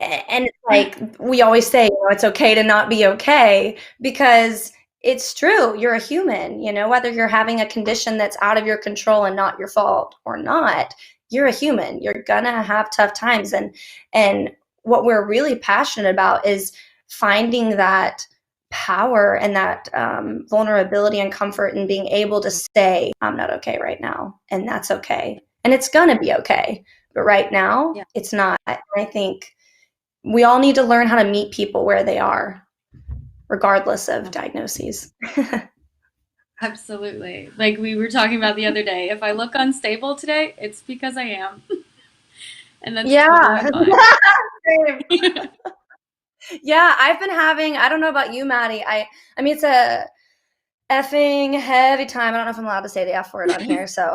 Speaker 16: it's like we always say, it's okay to not be okay, because it's true. You're a human, whether you're having a condition that's out of your control and not your fault or not, you're a human. You're gonna have tough times. And what we're really passionate about is finding that power and that vulnerability and comfort in being able to say, I'm not okay right now, and that's okay. And it's gonna be okay. But right now, it's not. And I think we all need to learn how to meet people where they are, regardless of diagnoses.
Speaker 15: Absolutely. Like we were talking about the other day, if I look unstable today, it's because I am. And that's totally fine.
Speaker 16: Yeah, I've been having, I don't know about you, Maddie. I mean, it's a effing heavy time. I don't know if I'm allowed to say the F word on here, so.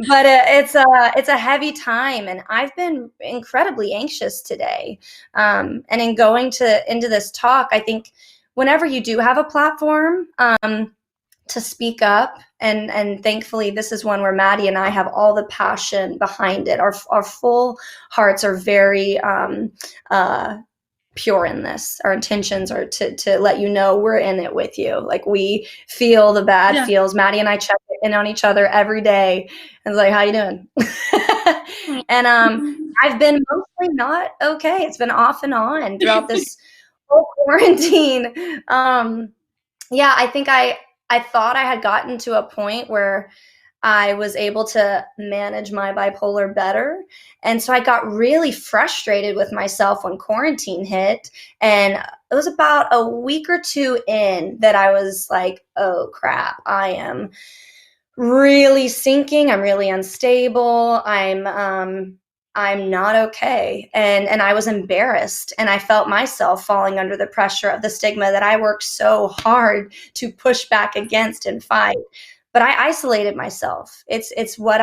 Speaker 16: But it's a heavy time, and I've been incredibly anxious today. And in going into this talk, I think whenever you do have a platform to speak up, and thankfully this is one where Maddie and I have all the passion behind it. Our full hearts are very pure in this. Our intentions are to let you know we're in it with you. Like, we feel the bad feels. Maddie and I check in on each other every day and it's like, how you doing? And I've been mostly not okay. It's been off and on throughout this whole quarantine. I think I thought I had gotten to a point where I was able to manage my bipolar better. And so I got really frustrated with myself when quarantine hit. And it was about a week or two in that I was like, oh crap, I am really sinking. I'm really unstable. I'm I'm not okay. And I was embarrassed, and I felt myself falling under the pressure of the stigma that I worked so hard to push back against and fight. But I isolated myself. It's what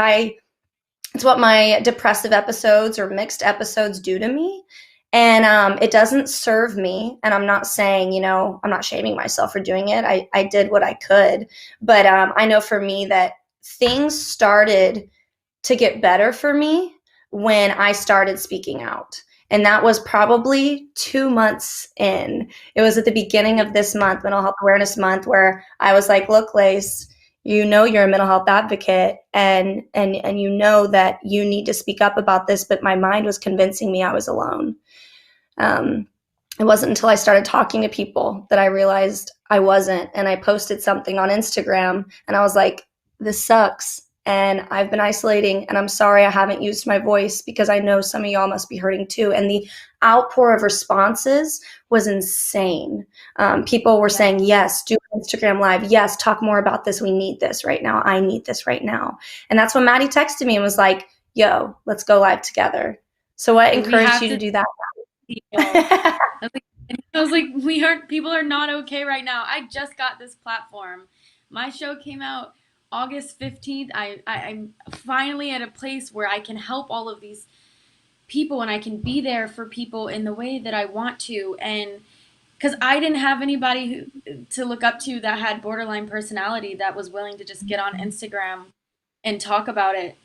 Speaker 16: my depressive episodes or mixed episodes do to me. And it doesn't serve me. And I'm not saying, I'm not shaming myself for doing it. I did what I could. But I know for me that things started to get better for me when I started speaking out. And that was probably 2 months in. It was at the beginning of this month, Mental Health Awareness Month, where I was like, look, Lace, you're a mental health advocate, and you know that you need to speak up about this, but my mind was convincing me I was alone. It wasn't until I started talking to people that I realized I wasn't, and I posted something on Instagram, and I was like, this sucks, and I've been isolating, and I'm sorry I haven't used my voice because I know some of y'all must be hurting too. And the outpour of responses was insane. People were saying, yes, do Instagram Live. Yes, talk more about this. We need this right now. I need this right now. And that's when Maddie texted me and was like, yo, let's go live together. So what encouraged you to do that?
Speaker 15: I was like, people are not okay right now. I just got this platform. My show came out August 15th. I'm finally at a place where I can help all of these people, and I can be there for people in the way that I want to. And because I didn't have anybody to look up to that had borderline personality that was willing to just get on Instagram and talk about it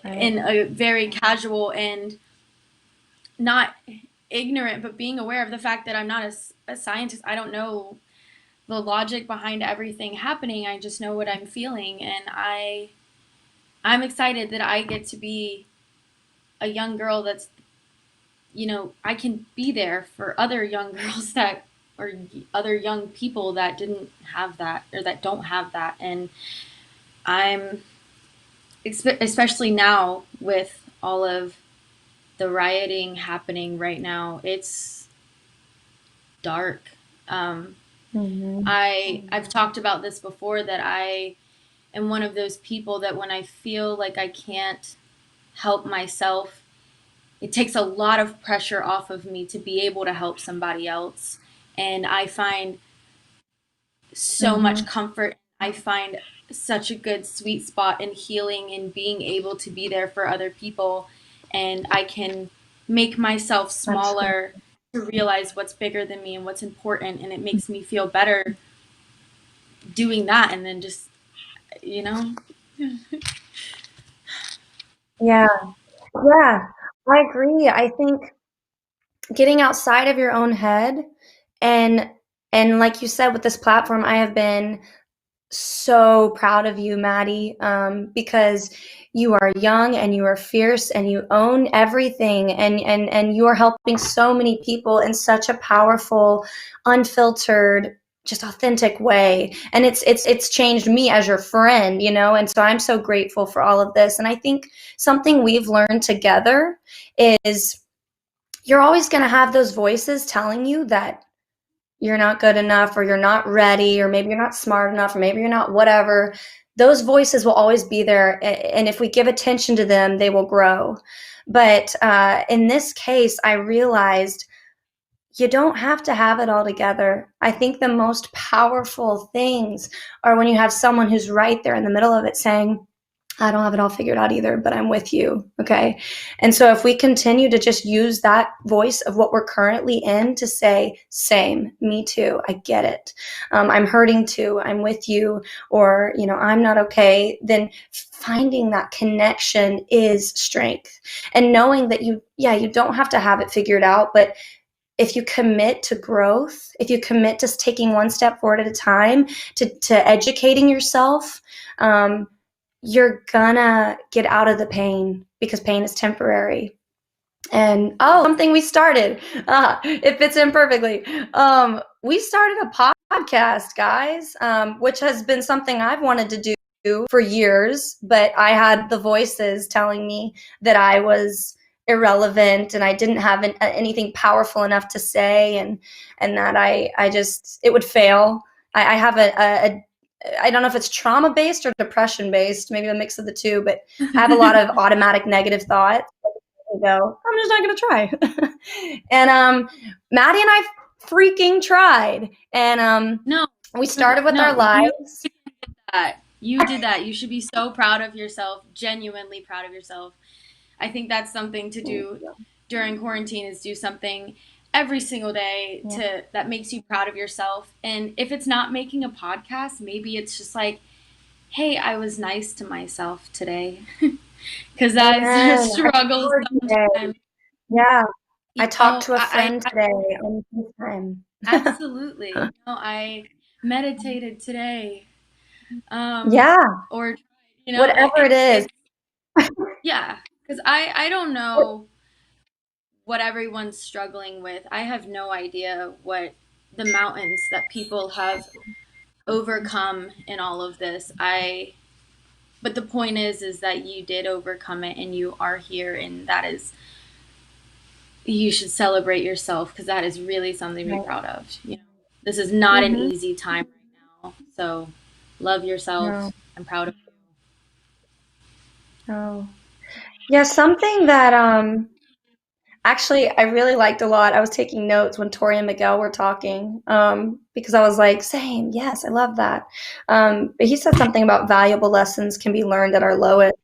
Speaker 15: in a very casual and not ignorant, but being aware of the fact that I'm not a scientist. I don't know the logic behind everything happening. I just know what I'm feeling, and I'm excited that I get to be a young girl that's, I can be there for other young girls that, or other young people that didn't have that, or that don't have that. And I'm, especially now with all of the rioting happening right now, it's dark. I've talked about this before, that I am one of those people that when I feel like I can't help myself, it takes a lot of pressure off of me to be able to help somebody else. And I find so much comfort. I find such a good sweet spot in healing and being able to be there for other people. And I can make myself smaller to realize what's bigger than me and what's important. And it makes me feel better doing that. And then just,
Speaker 16: Yeah, I agree. I think getting outside of your own head, and like you said, with this platform, I have been so proud of you, Maddie, because you are young and you are fierce and you own everything, and you are helping so many people in such a powerful, unfiltered, just authentic way. And it's changed me as your friend, and so I'm so grateful for all of this. And I think something we've learned together is you're always going to have those voices telling you that you're not good enough, or you're not ready, or maybe you're not smart enough, or maybe you're not whatever. Those voices will always be there. And if we give attention to them, they will grow. But in this case, I realized you don't have to have it all together. I think the most powerful things are when you have someone who's right there in the middle of it saying, I don't have it all figured out either, but I'm with you. Okay. And so if we continue to just use that voice of what we're currently in to say, same, me too, I get it. I'm hurting too, I'm with you, or, I'm not okay, then finding that connection is strength. And knowing that you don't have to have it figured out, but if you commit to growth, if you commit to taking one step forward at a time, to educating yourself, you're gonna get out of the pain, because pain is temporary. And something we started, it fits in perfectly. We started a podcast, guys, which has been something I've wanted to do for years, but I had the voices telling me that I was irrelevant and I didn't have anything powerful enough to say, and that it would fail. I have I don't know if it's trauma-based or depression-based, maybe a mix of the two, but I have a lot of automatic negative thoughts. go, I'm just not going to try. And Maddie and I freaking tried. And
Speaker 15: No,
Speaker 16: we started with our lives.
Speaker 15: You did that. You should be so proud of yourself, genuinely proud of yourself. I think that's something to do during quarantine, is do something every single day that makes you proud of yourself. And if it's not making a podcast, maybe it's just like, hey, I was nice to myself today. Because I struggle sometimes.
Speaker 16: Yeah. I talked to a friend today on FaceTime.
Speaker 15: Absolutely. I meditated today.
Speaker 16: Yeah.
Speaker 15: Or,
Speaker 16: whatever it is.
Speaker 15: Yeah. Because I don't know what everyone's struggling with. I have no idea what the mountains that people have overcome in all of this. But the point is that you did overcome it and you are here, and that is, you should celebrate yourself, because that is really something to be proud of. This is not an easy time right now. So love yourself.
Speaker 16: No.
Speaker 15: I'm proud of you.
Speaker 16: Oh. Yeah, something that actually I really liked a lot. I was taking notes when Tori and Miguel were talking, because I was like, same, yes, I love that. But he said something about valuable lessons can be learned at our lowest.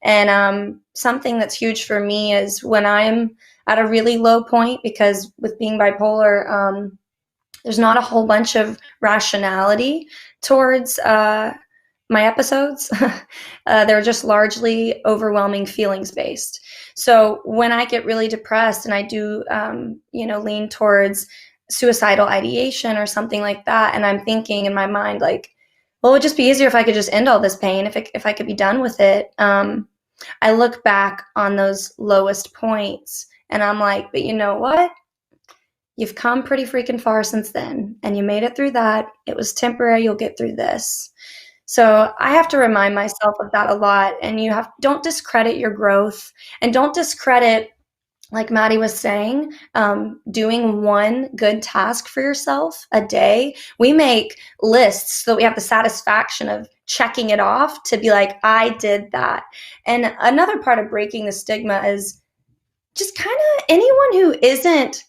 Speaker 16: And something that's huge for me is when I'm at a really low point, because with being bipolar, there's not a whole bunch of rationality towards my episodes. They're just largely overwhelming feelings based. So when I get really depressed and I do, lean towards suicidal ideation or something like that, and I'm thinking in my mind, like, well, it would just be easier if I could just end all this pain, if I could be done with it. I look back on those lowest points and I'm like, but you know what? You've come pretty freaking far since then, and you made it through that. It was temporary. You'll get through this. So I have to remind myself of that a lot. And don't discredit your growth, and don't discredit, like Maddie was saying, doing one good task for yourself a day. We make lists so that we have the satisfaction of checking it off to be like, I did that. And another part of breaking the stigma is just kind of anyone who isn't,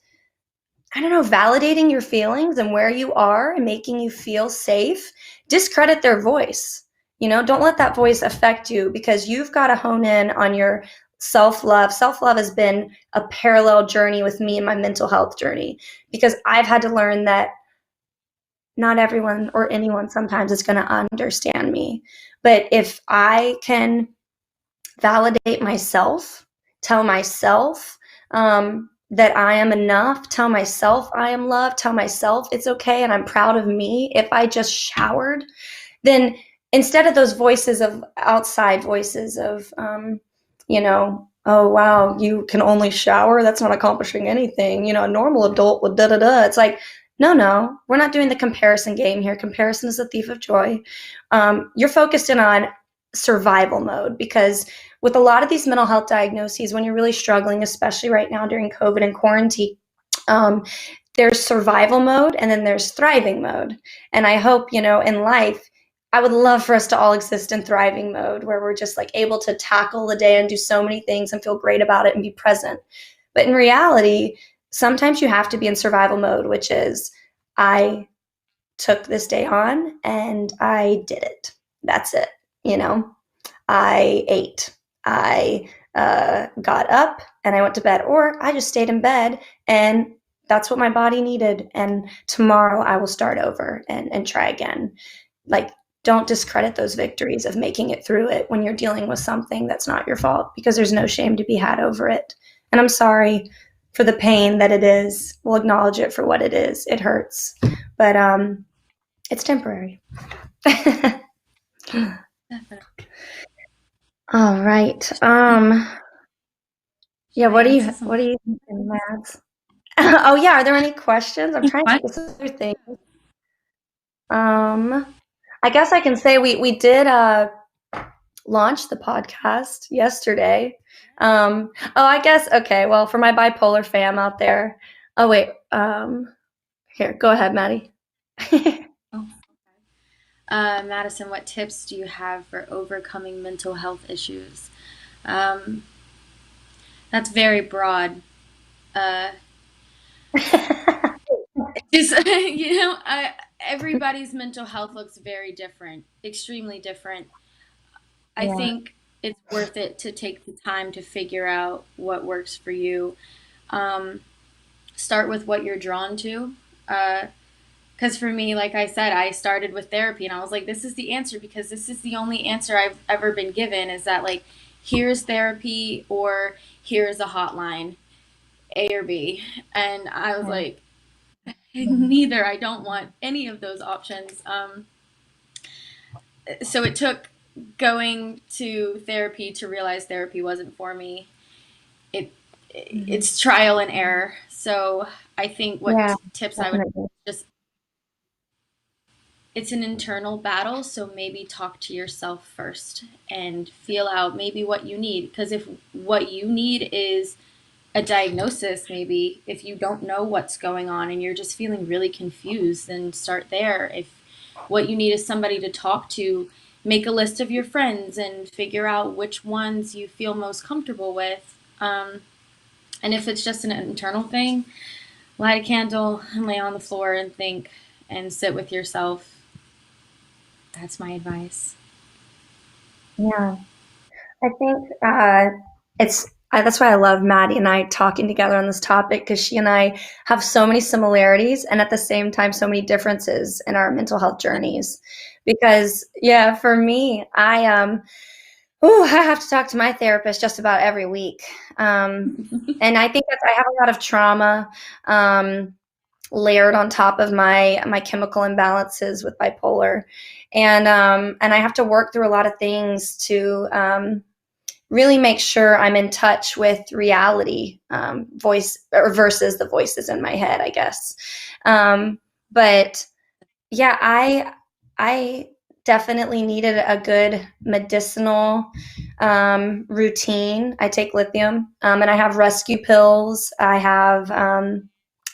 Speaker 16: validating your feelings and where you are and making you feel safe, discredit their voice. Don't let that voice affect you, because you've got to hone in on your self-love. Self-love has been a parallel journey with me and my mental health journey, because I've had to learn that not everyone or anyone sometimes is going to understand me. But if I can validate myself, tell myself, that I am enough, tell myself I am loved, tell myself it's okay and I'm proud of me if I just showered, then instead of those voices of outside voices of, oh, wow, you can only shower, that's not accomplishing anything, a normal adult would da-da-da. It's like, no, we're not doing the comparison game here. Comparison is the thief of joy. You're focused in on survival mode, because with a lot of these mental health diagnoses, when you're really struggling, especially right now during COVID and quarantine, there's survival mode and then there's thriving mode. And I hope, in life, I would love for us to all exist in thriving mode, where we're just like able to tackle the day and do so many things and feel great about it and be present. But in reality, sometimes you have to be in survival mode, which is, I took this day on and I did it. That's it. I ate. I got up and I went to bed, or I just stayed in bed, and that's what my body needed. And tomorrow I will start over and try again. Like, don't discredit those victories of making it through it when you're dealing with something that's not your fault, because there's no shame to be had over it. And I'm sorry for the pain that it is. We'll acknowledge it for what it is. It hurts, but it's temporary. All right. Yeah, what do you thinking, Mads? Oh yeah, are there any questions? I'm trying to think of some other things. I guess I can say we did launch the podcast yesterday. I guess, okay, well, for my bipolar fam out there. Oh wait, here, go ahead, Maddie.
Speaker 15: Madison, what tips do you have for overcoming mental health issues? That's That's very broad. Just, everybody's mental health looks very different, extremely different. I think it's worth it to take the time to figure out what works for you. Start with what you're drawn to. Because for me, like I said, I started with therapy and I was like, this is the answer because this is the only answer I've ever been given is that, like, here's therapy or here's a hotline, A or B. And I was like, neither. I don't want any of those options. So it took going to therapy to realize therapy wasn't for me. It's trial and error. So I think what tips I would just, it's an internal battle. So maybe talk to yourself first and feel out maybe what you need. Because if what you need is a diagnosis, maybe if you don't know what's going on and you're just feeling really confused, then start there. If what you need is somebody to talk to, make a list of your friends and figure out which ones you feel most comfortable with. And if it's just an internal thing, light a candle and lay on the floor and think and sit with yourself. That's my advice.
Speaker 16: Yeah. I think that's why I love Maddie and I talking together on this topic, because she and I have so many similarities and at the same time so many differences in our mental health journeys. Because for me, I have to talk to my therapist just about every week, and I think I have a lot of trauma layered on top of my chemical imbalances with bipolar, and I have to work through a lot of things to really make sure I'm in touch with reality, voice or versus the voices in my head, I guess. But yeah, I definitely needed a good medicinal routine. I take lithium, and I have rescue pills. I have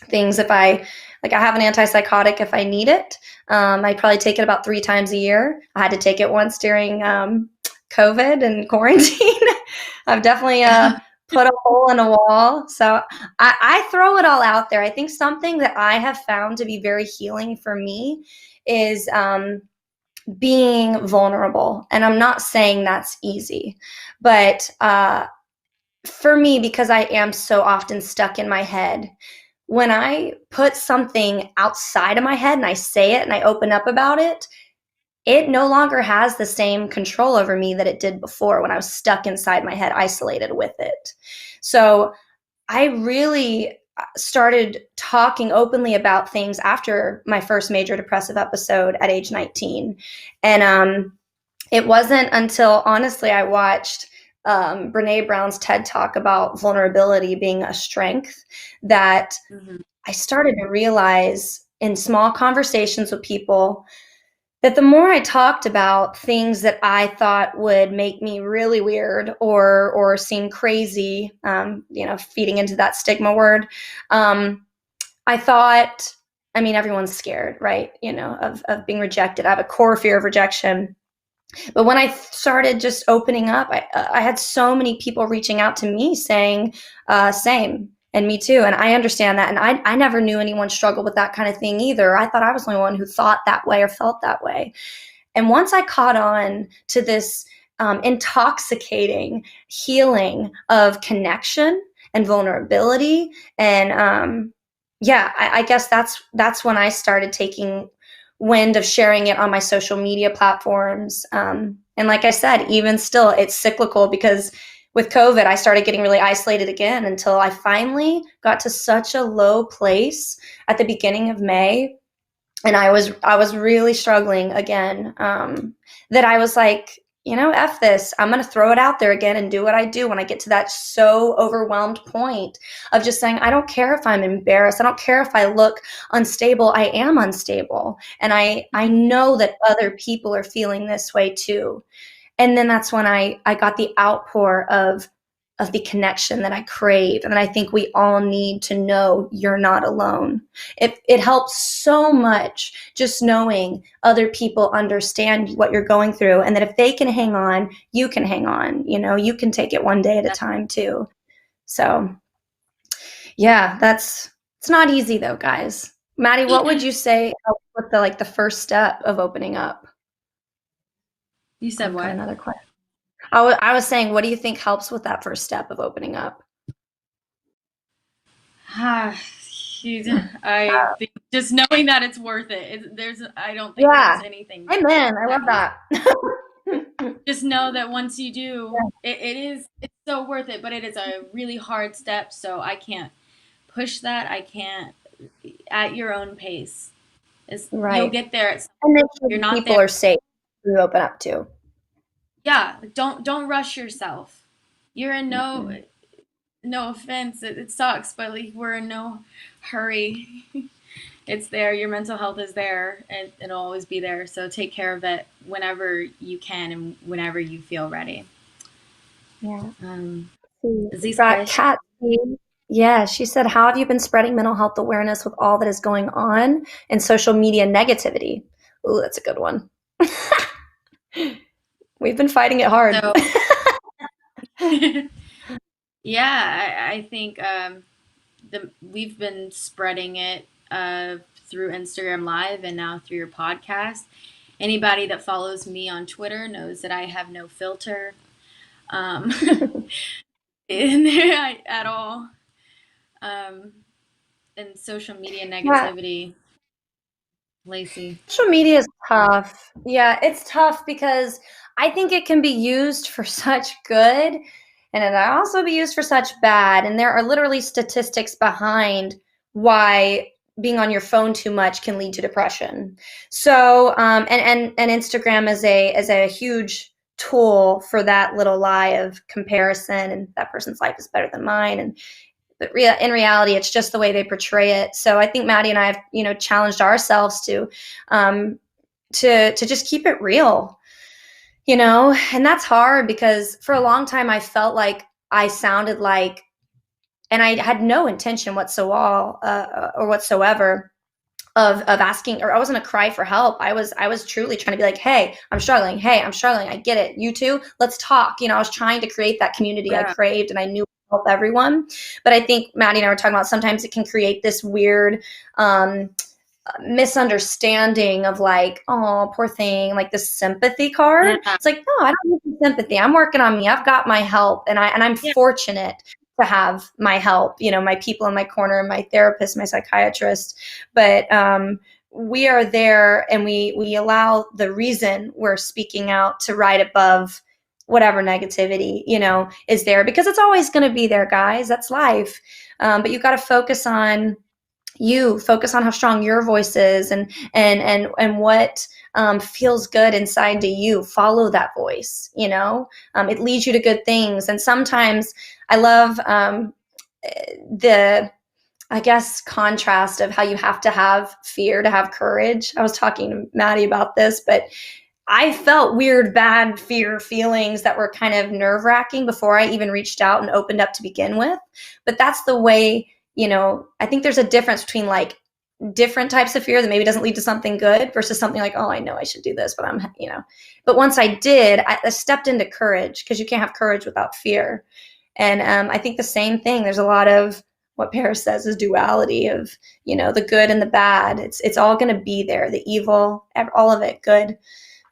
Speaker 16: things if I have an antipsychotic if I need it. I probably take it about 3 times a year. I had to take it once during COVID and quarantine. I've definitely put a hole in a wall. So I throw it all out there. I think something that I have found to be very healing for me is being vulnerable. And I'm not saying that's easy, but for me, because I am so often stuck in my head, when I put something outside of my head and I say it and I open up about it, it no longer has the same control over me that it did before when I was stuck inside my head, isolated with it. So I really started talking openly about things after my first major depressive episode at age 19. And it wasn't until, honestly, I watched Brene Brown's TED Talk about vulnerability being a strength that I started to realize in small conversations with people that the more I talked about things that I thought would make me really weird or seem crazy, feeding into that stigma word, I thought, everyone's scared, right? Of being rejected. I have a core fear of rejection. But when I started just opening up, I had so many people reaching out to me saying, same. And me too. And I understand that. And I never knew anyone struggled with that kind of thing either. I thought I was the only one who thought that way or felt that way. And once I caught on to this intoxicating healing of connection and vulnerability, and I guess that's when I started taking wind of sharing it on my social media platforms. And like I said, even still, it's cyclical because with COVID, I started getting really isolated again until I finally got to such a low place at the beginning of May. And I was really struggling again, that I was like, F this. I'm going to throw it out there again and do what I do when I get to that so overwhelmed point of just saying, I don't care if I'm embarrassed. I don't care if I look unstable. I am unstable. And I know that other people are feeling this way too. And then that's when I got the outpour of the connection that I crave. And I think we all need to know you're not alone. It helps so much just knowing other people understand what you're going through, and that if they can hang on, you can hang on. You can take it one day at a time too. So yeah, it's not easy though, guys. Maddie, what would you say with the first step of opening up?
Speaker 15: You said what?
Speaker 16: Another question. I was saying, what do you think helps with that first step of opening up?
Speaker 15: I think just knowing that it's worth it. I don't think there's anything.
Speaker 16: Amen. I love that.
Speaker 15: Just know that once you do, it's so worth it, but it is a really hard step. So I can't push that. I can't at your own pace. You'll get there.
Speaker 16: And make sure
Speaker 15: you're not
Speaker 16: people
Speaker 15: there.
Speaker 16: Are safe to open up to.
Speaker 15: Yeah, don't rush yourself. You're in no offense, it sucks, but we're in no hurry. It's there. Your mental health is there, and it'll always be there. So take care of it whenever you can and whenever you feel ready.
Speaker 16: Yeah.
Speaker 15: Kat.
Speaker 16: Yeah, she said, how have you been spreading mental health awareness with all that is going on in social media negativity? Ooh, that's a good one. We've been fighting it hard.
Speaker 15: So, yeah, I think we've been spreading it through Instagram Live and now through your podcast. Anybody that follows me on Twitter knows that I have no filter in there at all. And social media negativity. Lacy.
Speaker 16: Social media is tough. Yeah, it's tough because I think it can be used for such good and it can also be used for such bad. And there are literally statistics behind why being on your phone too much can lead to depression. So, and Instagram is a huge tool for that little lie of comparison, and that person's life is better than mine. But in reality, it's just the way they portray it. So I think Maddie and I have, challenged ourselves to just keep it real, and that's hard because for a long time I felt like I sounded like, and I had no intention whatsoever of asking, or I wasn't a cry for help. I was truly trying to be like, hey, I'm struggling. I get it. You too. Let's talk. I was trying to create that community I craved, and I knew help everyone. But I think Maddie and I were talking about sometimes it can create this weird misunderstanding of like, oh, poor thing, like this sympathy card. Yeah. It's like, no, I don't need sympathy. I'm working on me. I've got my help, and I'm fortunate to have my help, my people in my corner, my therapist, my psychiatrist. But we are there, and we allow the reason we're speaking out to ride above whatever negativity, is there, because it's always going to be there, guys. That's life. But you got to focus on how strong your voice is and what feels good inside to you. Follow that voice. It leads you to good things. And sometimes I love the, I guess, contrast of how you have to have fear to have courage. I was talking to Maddie about this, but I felt weird, bad fear feelings that were kind of nerve-wracking before I even reached out and opened up to begin with. But that's the way, I think there's a difference between like different types of fear that maybe doesn't lead to something good versus something like, oh, I know I should do this, but but once I did, I stepped into courage, because you can't have courage without fear. And I think the same thing, there's a lot of what Paris says is duality of, the good and the bad. It's all going to be there, the evil, all of it, good.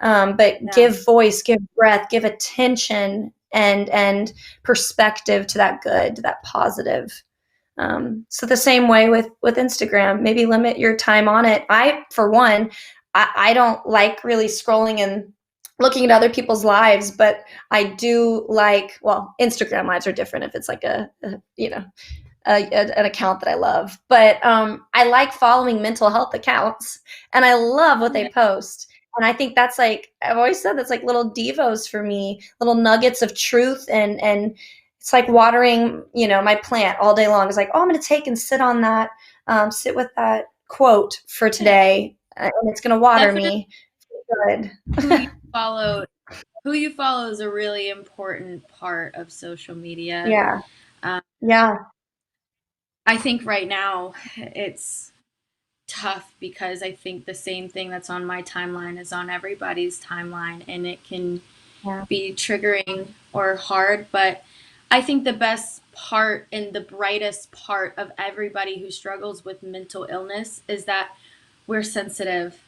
Speaker 16: But give voice, give breath, give attention and perspective to that good, to that positive. So the same way with Instagram, maybe limit your time on it. For one, I don't like really scrolling and looking at other people's lives, but I do like, well, Instagram lives are different if it's like an account that I love. But I like following mental health accounts, and I love what they post. And I think that's like, I've always said, that's like little devos for me, little nuggets of truth. And it's like watering, my plant all day long. It's like, oh, I'm going to take and sit on that, sit with that quote for today. And it's going to water me. Good.
Speaker 15: Who you follow is a really important part of social media.
Speaker 16: Yeah. Yeah.
Speaker 15: I think right now it's tough because I think the same thing that's on my timeline is on everybody's timeline, and it can be triggering or hard. But I think the best part and the brightest part of everybody who struggles with mental illness is that we're sensitive.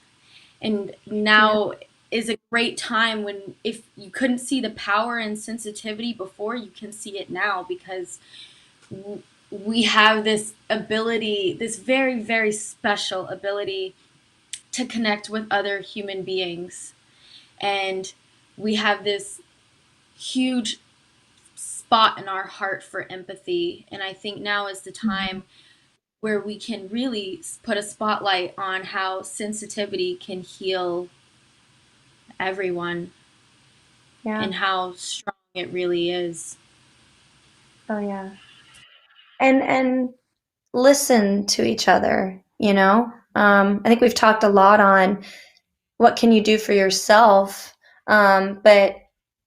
Speaker 15: And now is a great time when, if you couldn't see the power and sensitivity before, you can see it now, because we have this ability, this very, very special ability to connect with other human beings. And we have this huge spot in our heart for empathy. And I think now is the time where we can really put a spotlight on how sensitivity can heal everyone, and how strong it really is.
Speaker 16: Oh yeah. And listen to each other, you know? I think we've talked a lot on what can you do for yourself, but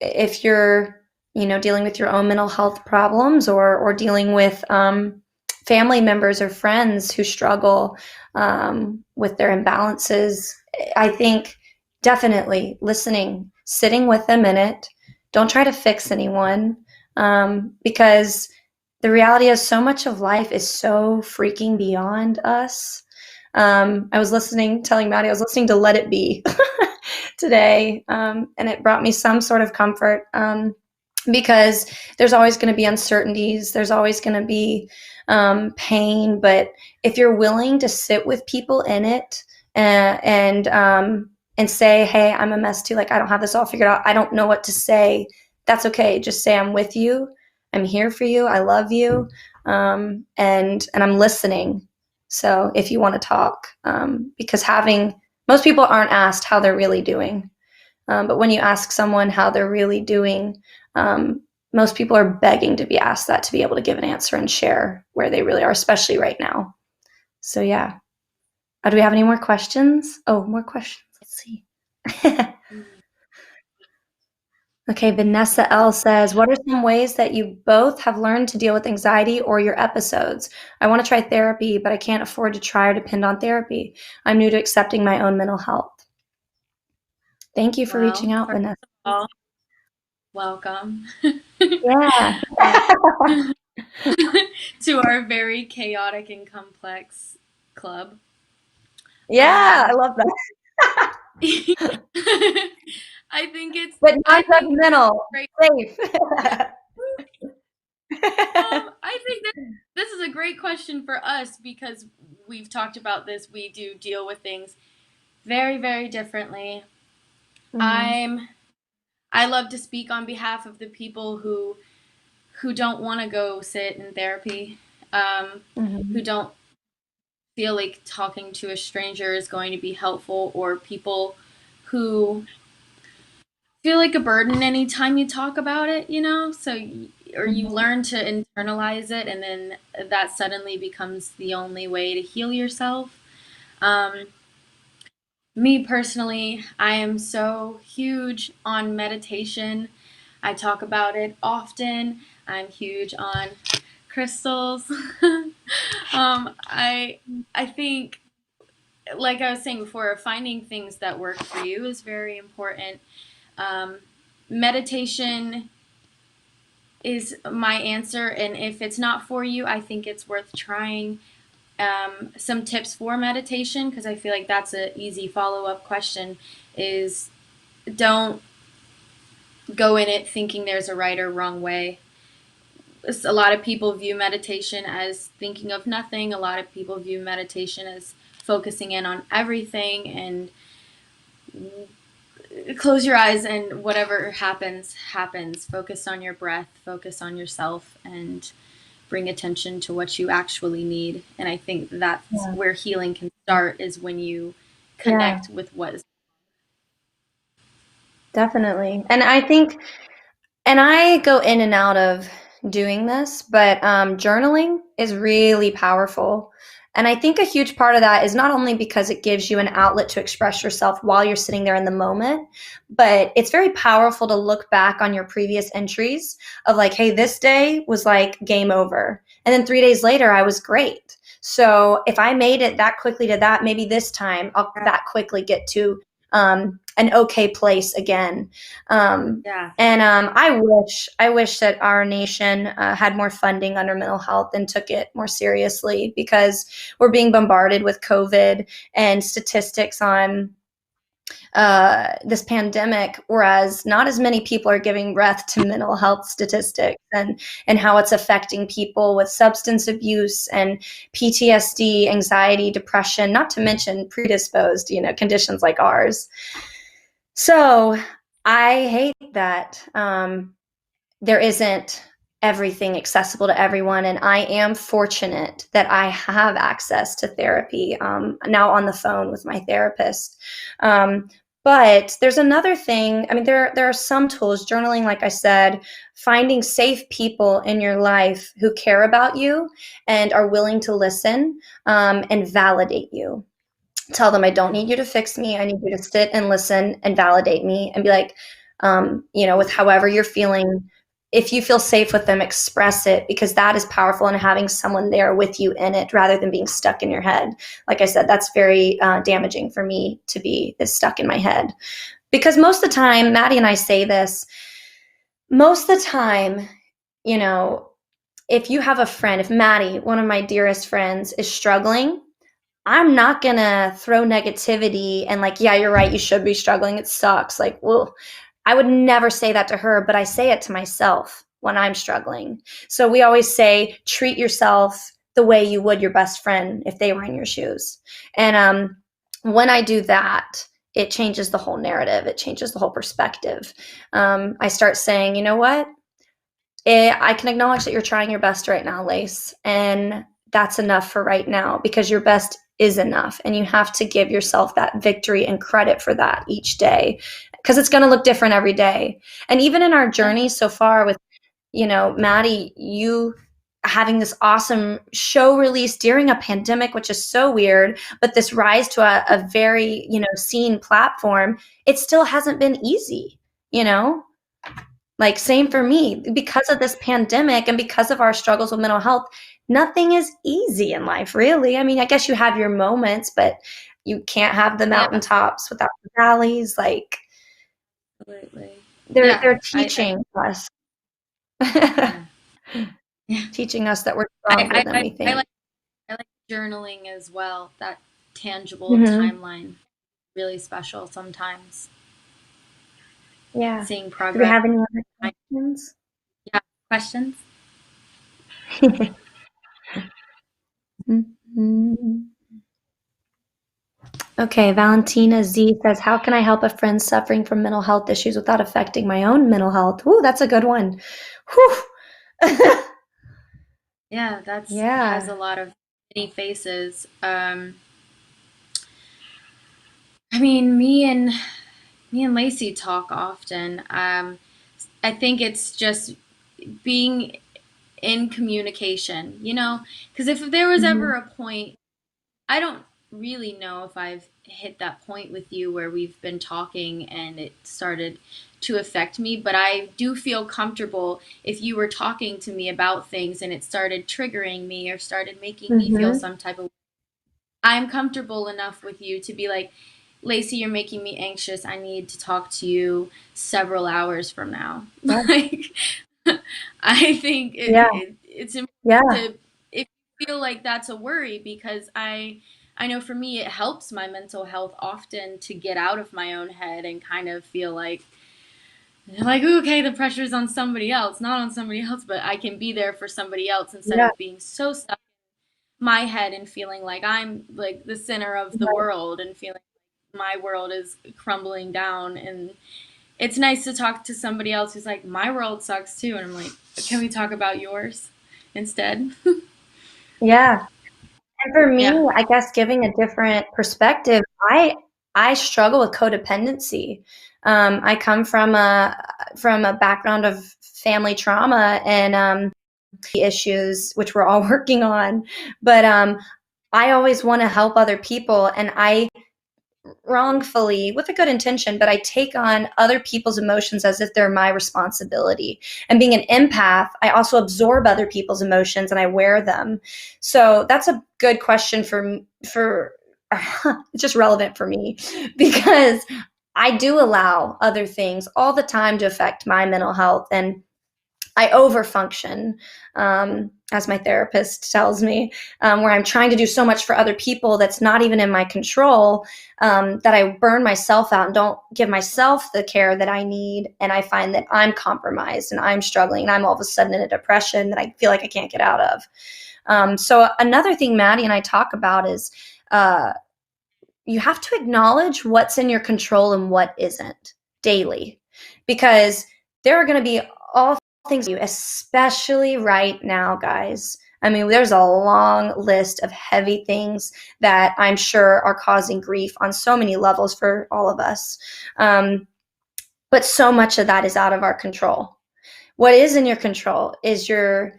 Speaker 16: if you're, you know, dealing with your own mental health problems, or dealing with family members or friends who struggle with their imbalances, I think definitely listening, sitting with them in it. Don't try to fix anyone, because the reality is so much of life is so freaking beyond us. I was telling Maddie, I was listening to Let It Be today, and it brought me some sort of comfort, because there's always going to be uncertainties. There's always going to be pain. But if you're willing to sit with people in it, and say, hey, I'm a mess too. Like, I don't have this all figured out. I don't know what to say. That's okay. Just say, I'm with you. I'm here for you. I love you. And I'm listening. So if you want to talk, because most people aren't asked how they're really doing. But when you ask someone how they're really doing, most people are begging to be asked that, to be able to give an answer and share where they really are, especially right now. So yeah. Do we have any more questions? Oh, more questions. Let's see. Okay, Vanessa L says, what are some ways that you both have learned to deal with anxiety or your episodes? I want to try therapy, but I can't afford to try or depend on therapy. I'm new to accepting my own mental health. Thank you for reaching out, Vanessa.
Speaker 15: Welcome.
Speaker 16: Yeah.
Speaker 15: To our very chaotic and complex club.
Speaker 16: Yeah, I love that.
Speaker 15: I think it's,
Speaker 16: but not judgmental. Safe.
Speaker 15: I think this is a great question for us, because we've talked about this. We do deal with things very, very differently. I love to speak on behalf of the people who don't want to go sit in therapy, who don't feel like talking to a stranger is going to be helpful, or people who feel like a burden anytime you talk about it, you know? So, or you learn to internalize it, and then that suddenly becomes the only way to heal yourself. Me personally, I am so huge on meditation. I talk about it often. I'm huge on crystals. I think, like I was saying before, finding things that work for you is very important. Meditation is my answer, and if it's not for you, I think it's worth trying. Some tips for meditation, because I feel like that's an easy follow-up question, is don't go in it thinking there's a right or wrong way. A lot of people view meditation as thinking of nothing. A lot of people view meditation as focusing in on everything, and close your eyes and whatever happens. Focus on your breath, focus on yourself, and bring attention to what you actually need. And I think that's where healing can start, is when you connect with what is.
Speaker 16: Definitely. And I think, and I go in and out of doing this, but journaling is really powerful. And I think a huge part of that is not only because it gives you an outlet to express yourself while you're sitting there in the moment, but it's very powerful to look back on your previous entries of like, hey, this day was like game over. And then 3 days later, I was great. So if I made it that quickly to that, maybe this time I'll that quickly get to an okay place again.
Speaker 15: Yeah.
Speaker 16: And I wish that our nation had more funding under mental health and took it more seriously, because we're being bombarded with COVID and statistics on this pandemic, whereas not as many people are giving breath to mental health statistics and how it's affecting people with substance abuse and PTSD, anxiety, depression, not to mention predisposed, conditions like ours. So I hate that there isn't everything accessible to everyone. And I am fortunate that I have access to therapy now on the phone with my therapist. But there's another thing. I mean, there are some tools, journaling, like I said, finding safe people in your life who care about you and are willing to listen and validate you. Tell them, I don't need you to fix me. I need you to sit and listen and validate me and be like, with however you're feeling. If you feel safe with them, express it, because that is powerful, and having someone there with you in it rather than being stuck in your head. Like I said, that's very damaging for me to be stuck in my head. Because most of the time, Maddie and I say this, most of the time, if you have a friend, if Maddie, one of my dearest friends, is struggling, I'm not going to throw negativity and like, yeah, you're right, you should be struggling, it sucks. Like, well, I would never say that to her, but I say it to myself when I'm struggling. So we always say, treat yourself the way you would your best friend if they were in your shoes. And when I do that, it changes the whole narrative. It changes the whole perspective. I start saying, you know what? I can acknowledge that you're trying your best right now, Lace. And that's enough for right now, because your best is enough. And you have to give yourself that victory and credit for that each day, because it's going to look different every day. And even in our journey so far with, Maddie, you having this awesome show release during a pandemic, which is so weird, but this rise to a very, seen platform, it still hasn't been easy, Like, same for me. Because of this pandemic and because of our struggles with mental health, nothing is easy in life, really. I mean, I guess you have your moments, but you can't have the mountaintops without the valleys. Like,
Speaker 15: Absolutely.
Speaker 16: they're teaching us. Teaching us that we're stronger than we think.
Speaker 15: I like journaling as well. That tangible
Speaker 16: Mhm.
Speaker 15: timeline, really special sometimes.
Speaker 16: Yeah.
Speaker 15: Seeing
Speaker 16: Do we
Speaker 15: progress.
Speaker 16: have any other questions?
Speaker 15: Yeah, questions?
Speaker 16: Mhm. Okay, Valentina Z says, how can I help a friend suffering from mental health issues without affecting my own mental health? Ooh, that's a good one. Whew.
Speaker 15: Yeah, that's has a
Speaker 16: Yeah.
Speaker 15: lot of many faces. I mean, me and Lacy talk often. I think it's just being in communication, because if there was ever
Speaker 16: Mhm.
Speaker 15: a point, I don't really know if I've hit that point with you where we've been talking and it started to affect me, but I do feel comfortable if you were talking to me about things and it started triggering me or started making me feel
Speaker 16: Mhm.
Speaker 15: some type of. I'm comfortable enough with you to be like, Lacy, you're making me anxious. I need to talk to you several hours from now.
Speaker 16: Yeah.
Speaker 15: Like, I think
Speaker 16: Yeah.
Speaker 15: it's important
Speaker 16: Yeah.
Speaker 15: to, if you feel like that's a worry, because I know for me it helps my mental health often to get out of my own head and kind of feel like, okay, the pressure's on somebody else, not on somebody else, but I can be there for somebody else instead
Speaker 16: Yeah.
Speaker 15: of being so stuck in my head and feeling like I'm like the center of the
Speaker 16: Right.
Speaker 15: world and feeling like my world is crumbling down. And it's nice to talk to somebody else who's like, my world sucks too. And I'm like, can we talk about yours instead?
Speaker 16: Yeah. And for me,
Speaker 15: Yeah.
Speaker 16: I guess giving a different perspective, I struggle with codependency. I come from a background of family trauma and issues, which we're all working on. But I always want to help other people, and I wrongfully, with a good intention, but I take on other people's emotions as if they're my responsibility. And being an empath, I also absorb other people's emotions and I wear them. So that's a good question for it's just relevant for me because I do allow other things all the time to affect my mental health, and I overfunction, as my therapist tells me, where I'm trying to do so much for other people that's not even in my control, that I burn myself out and don't give myself the care that I need. And I find that I'm compromised and I'm struggling and I'm all of a sudden in a depression that I feel like I can't get out of. So another thing Maddie and I talk about is you have to acknowledge what's in your control and what isn't daily, because there are going to be all things you, especially right now, guys. I mean, there's a long list of heavy things that I'm sure are causing grief on so many levels for all of us. But so much of that is out of our control. What is in your control is your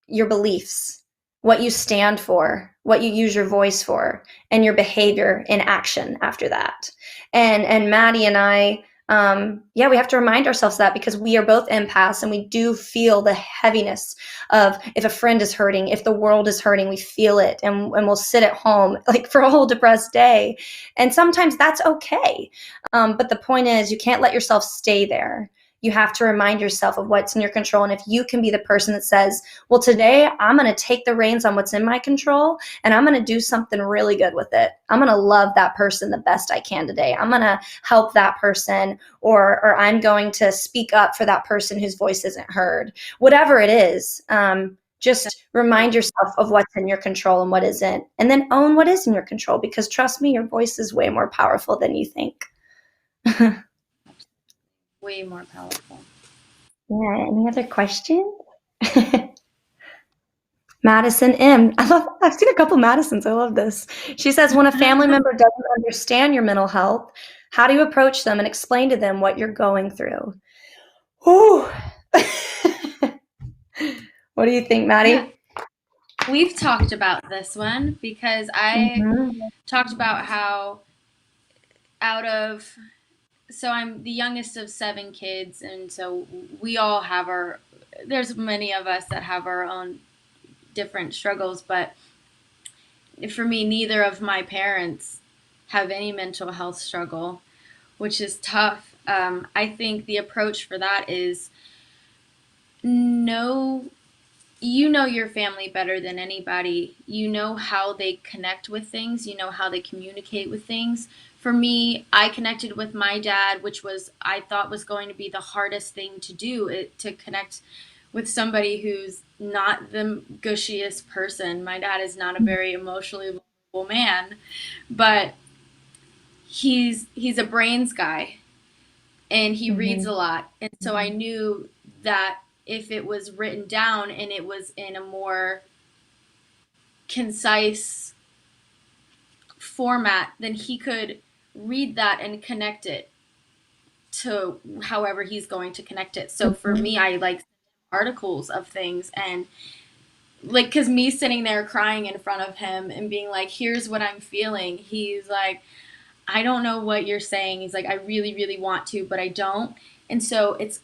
Speaker 16: beliefs, what you stand for, what you use your voice for, and your behavior in action after that. And Maddie and I, we have to remind ourselves that, because we are both empaths and we do feel the heaviness of if a friend is hurting, if the world is hurting, we feel it, and we'll sit at home like for a whole depressed day. And sometimes that's okay. But the point is, you can't let yourself stay there. You have to remind yourself of what's in your control. And if you can be the person that says, well, today I'm going to take the reins on what's in my control and I'm going to do something really good with it. I'm going to love that person the best I can today. I'm going to help that person, or I'm going to speak up for that person whose voice isn't heard. Whatever it is, just remind yourself of what's in your control and what isn't, and then own what is in your control, because trust me, your voice is way more powerful than you think.
Speaker 15: Way more powerful.
Speaker 16: Yeah, any other questions? Madison M. I've seen a couple Madisons. I love this. She says, when a family member doesn't understand your mental health, how do you approach them and explain to them what you're going through? Whew. What do you think, Maddie?
Speaker 15: Yeah. We've talked about this one because I talked about how so I'm the youngest of 7 kids, and so we all have there's many of us that have our own different struggles, but for me, neither of my parents have any mental health struggle, which is tough. I think the approach for that is you know your family better than anybody. You know how they connect with things. You know how they communicate with things. For me, I connected with my dad, which I thought was going to be the hardest thing to do, to connect with somebody who's not the gushiest person. My dad is not a very emotionally vulnerable man, but he's a brains guy, and he reads a lot. And so I knew that if it was written down and it was in a more concise format, then he could read that and connect it to however he's going to connect it. So for me, I like articles of things, and like, because me sitting there crying in front of him and being like, here's what I'm feeling, he's like, I don't know what you're saying. He's like, I really, really want to, but I don't. And so it's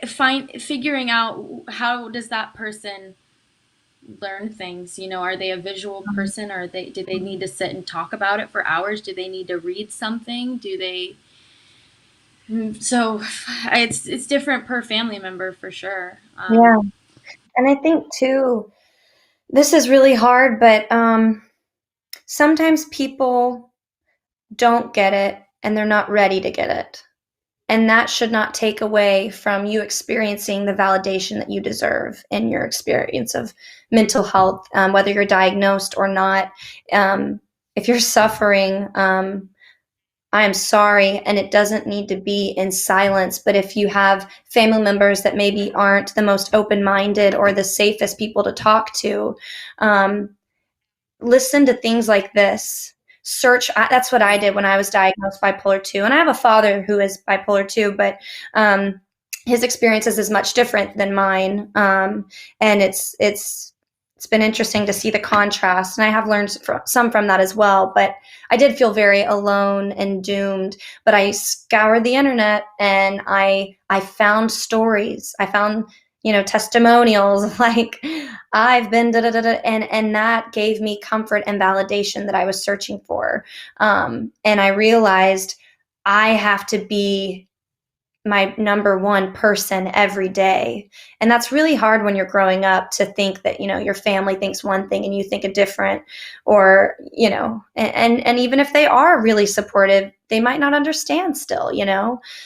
Speaker 15: figuring out, how does that person learn things? Are they a visual person, or do they need to sit and talk about it for hours? Do they need to read something? So it's different per family member for sure.
Speaker 16: Yeah. And I think too, this is really hard, but sometimes people don't get it and they're not ready to get it. And that should not take away from you experiencing the validation that you deserve in your experience of mental health, whether you're diagnosed or not. If you're suffering, I am sorry, and it doesn't need to be in silence. But if you have family members that maybe aren't the most open-minded or the safest people to talk to, listen to things like this. Search. That's what I did when I was diagnosed bipolar 2. And I have a father who is bipolar 2, but his experiences is much different than mine. And it's been interesting to see the contrast. And I have learned some from that as well. But I did feel very alone and doomed. But I scoured the internet and I found stories. I found testimonials like I've been da da da da, and that gave me comfort and validation that I was searching for. And I realized I have to be my number one person every day. And that's really hard when you're growing up to think that, your family thinks one thing and you think a different, or, and even if they are really supportive, they might not understand still,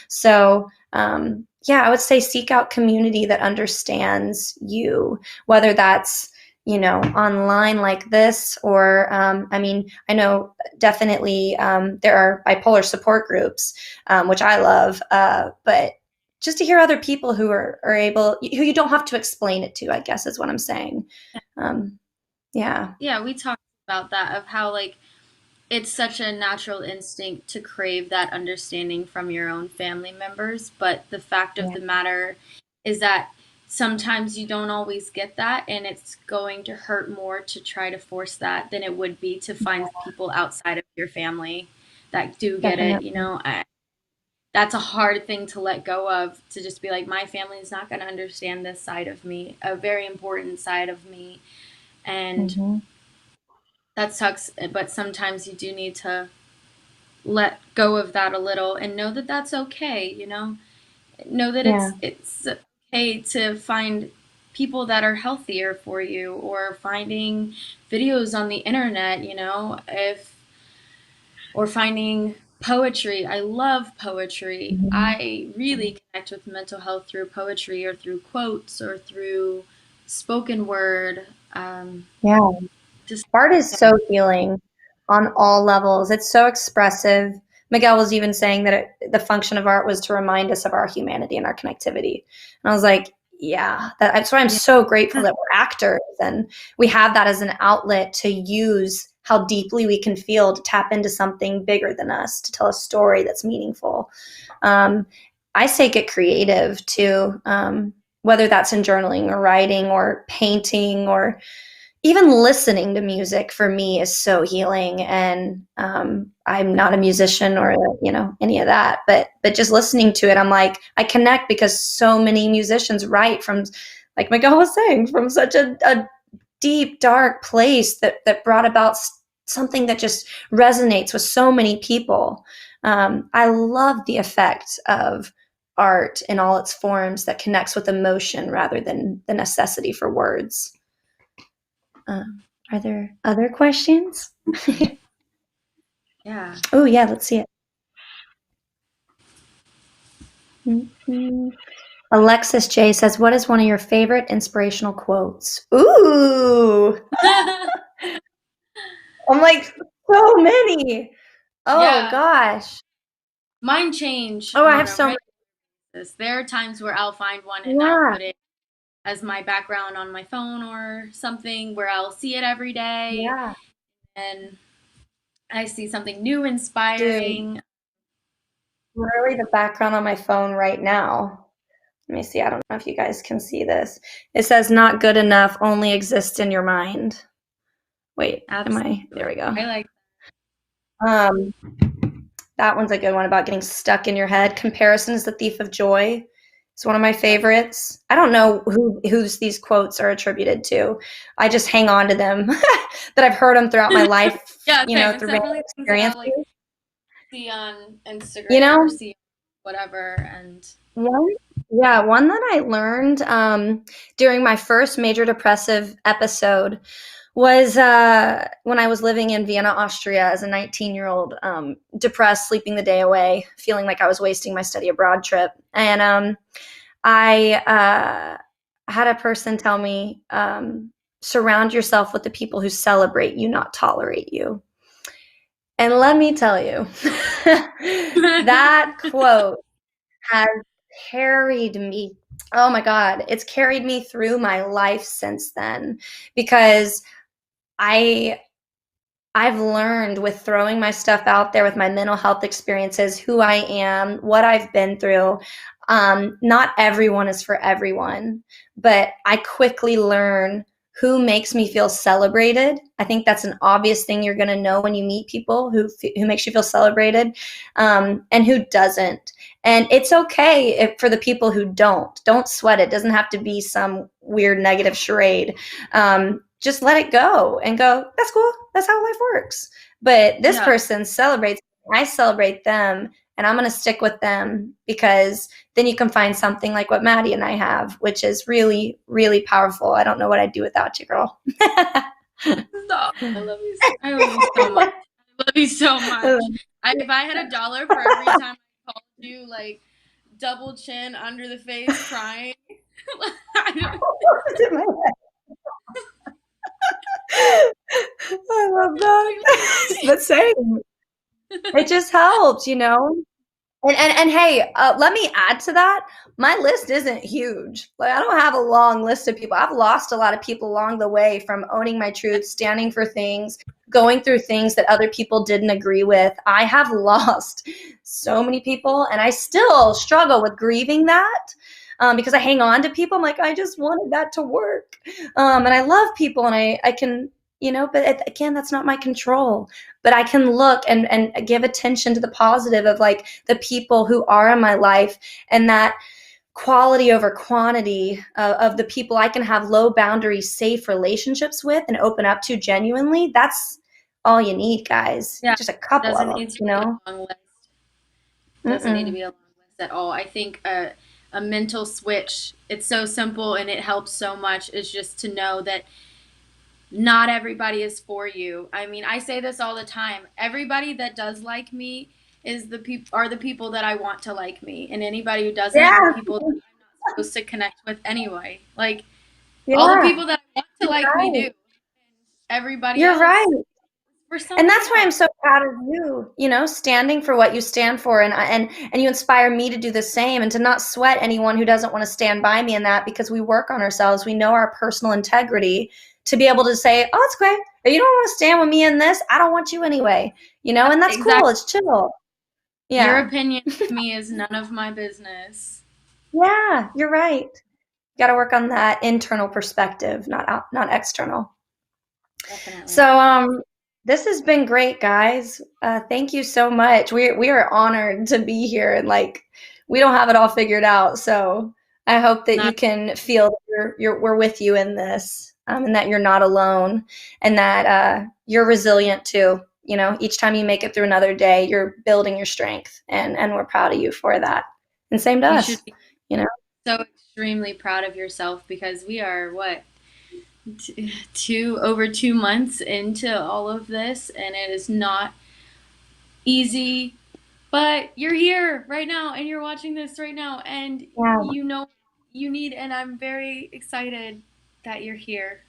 Speaker 16: So, I would say seek out community that understands you, whether that's, online like this, or, I know definitely there are bipolar support groups, which I love, but just to hear other people who are able, who you don't have to explain it to, I guess is what I'm saying. Yeah,
Speaker 15: we talked about that, of how like it's such a natural instinct to crave that understanding from your own family members, but the fact of the matter is that sometimes you don't always get that, and it's going to hurt more to try to force that than it would be to find people outside of your family that do get
Speaker 16: definitely.
Speaker 15: it. That's a hard thing to let go of, to just be like, my family is not going to understand this side of me, a very important side of me. And that sucks, but sometimes you do need to let go of that a little and know that that's okay, know that it's okay to find people that are healthier for you, or finding videos on the internet, or finding poetry. I love poetry. I really connect with mental health through poetry, or through quotes, or through spoken word.
Speaker 16: Yeah. Art is so healing on all levels. It's so expressive. Miguel was even saying that the function of art was to remind us of our humanity and our connectivity. And I was like, that's why I'm so grateful that we're actors and we have that as an outlet to use how deeply we can feel, to tap into something bigger than us, to tell a story that's meaningful. I say get creative too, whether that's in journaling or writing or painting, or even listening to music for me is so healing. And I'm not a musician or any of that, but just listening to it, I'm like, I connect, because so many musicians write from, like Miguel was saying, from such a deep, dark place that brought about something that just resonates with so many people. I love the effect of art in all its forms that connects with emotion rather than the necessity for words. Are there other questions?
Speaker 15: Yeah.
Speaker 16: Oh, yeah, let's see it. Alexis J says, what is one of your favorite inspirational quotes? Ooh. I'm like, so many. Oh, gosh.
Speaker 15: Mine change.
Speaker 16: Oh, I have so many.
Speaker 15: There are times where I'll find one and I'll put it as my background on my phone or something, where I'll see it every day.
Speaker 16: Yeah.
Speaker 15: And I see something new, inspiring.
Speaker 16: Dude, literally the background on my phone right now. Let me see. I don't know if you guys can see this. It says, not good enough, only exists in your mind. Wait, there we go.
Speaker 15: I like
Speaker 16: that one's a good one, about getting stuck in your head. Comparison is the thief of joy. It's one of my favorites. I don't know who's these quotes are attributed to. I just hang on to them that I've heard them throughout my life, through random experiences.
Speaker 15: See on Instagram, or see whatever. And
Speaker 16: one that I learned during my first major depressive episode was when I was living in Vienna, Austria as a 19-year-old, depressed, sleeping the day away, feeling like I was wasting my study abroad trip. And I had a person tell me, surround yourself with the people who celebrate you, not tolerate you. And let me tell you, that quote has carried me. Oh my God, it's carried me through my life since then, because I've learned with throwing my stuff out there, with my mental health experiences, who I am, what I've been through. Not everyone is for everyone, but I quickly learn who makes me feel celebrated. I think that's an obvious thing you're going to know when you meet people who makes you feel celebrated, and who doesn't. And it's okay for the people who don't sweat it. It doesn't have to be some weird negative charade. Just let it go and go, that's cool. That's how life works. But this person celebrates, I celebrate them, and I'm going to stick with them, because then you can find something like what Maddie and I have, which is really, really powerful. I don't know what I'd do without you, girl.
Speaker 15: Stop. I love you so much. I love you so much. If I had $1 for every time I called you like double chin under the face crying.
Speaker 16: I love that. But same. It just helps, you know? And hey, let me add to that. My list isn't huge. Like, I don't have a long list of people. I've lost a lot of people along the way, from owning my truth, standing for things, going through things that other people didn't agree with. I have lost so many people, and I still struggle with grieving that, because I hang on to people. I'm like, I just wanted that to work. And I love people, and I can, you know, but again, that's not my control. But I can look and give attention to the positive of like the people who are in my life, and that quality over quantity of the people I can have low boundary, safe relationships with and open up to genuinely. That's all you need, guys.
Speaker 15: Yeah,
Speaker 16: just a couple of them, you know?
Speaker 15: Be a long list. Doesn't need to be a long list at all. I think a mental switch, it's so simple and it helps so much, is just to know that not everybody is for you. I mean, I say this all the time. Everybody that does like me are the people that I want to like me, and anybody who doesn't are people that I'm not supposed to connect with anyway. Like all the people that I want to like me do. Everybody
Speaker 16: You're
Speaker 15: else.
Speaker 16: right.
Speaker 15: And
Speaker 16: that's why I'm so proud of you, you know, standing for what you stand for, and you inspire me to do the same, and to not sweat anyone who doesn't want to stand by me in that, because we work on ourselves. We know our personal integrity to be able to say, oh, it's okay. If you don't want to stand with me in this, I don't want you anyway, you know, and that's cool. It's chill. Yeah.
Speaker 15: Your opinion to me is none of my business.
Speaker 16: Yeah, you're right. You got to work on that internal perspective, not external.
Speaker 15: Definitely.
Speaker 16: So, this has been great, guys. Thank you so much. We are honored to be here, and like, we don't have it all figured out. So I hope that you can feel that we're with you in this, and that you're not alone, and that you're resilient too. You know, each time you make it through another day, you're building your strength, and we're proud of you for that. And same to us, you know.
Speaker 15: So extremely proud of yourself, because we are over 2 months into all of this, and it is not easy, but you're here right now and you're watching this right now, and you know you need, and I'm very excited that you're here,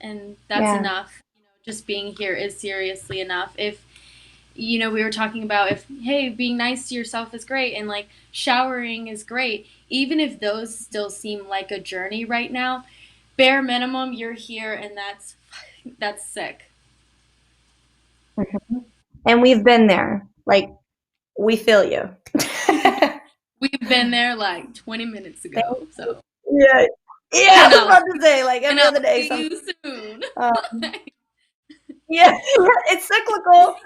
Speaker 15: and that's enough. You know, just being here is seriously enough. If you know, we were talking about hey, being nice to yourself is great, and like showering is great, even if those still seem like a journey right now, bare minimum, you're here, and that's sick.
Speaker 16: Mm-hmm. And we've been there. Like, we feel you.
Speaker 15: We've been there like 20 minutes ago. So
Speaker 16: yeah, I was about to say, like, every other day.
Speaker 15: See you soon.
Speaker 16: Yeah, it's cyclical.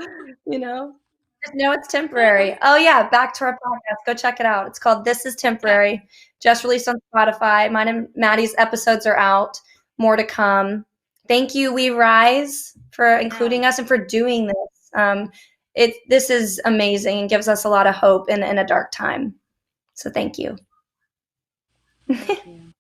Speaker 16: You know, just know it's temporary. Oh yeah, back to our podcast. Go check it out. It's called "This Is Temporary." Just released on Spotify. Mine and Maddie's episodes are out. More to come. Thank you, We Rise, for including us and for doing this. This is amazing and gives us a lot of hope in a dark time. So thank you.
Speaker 15: Thank you.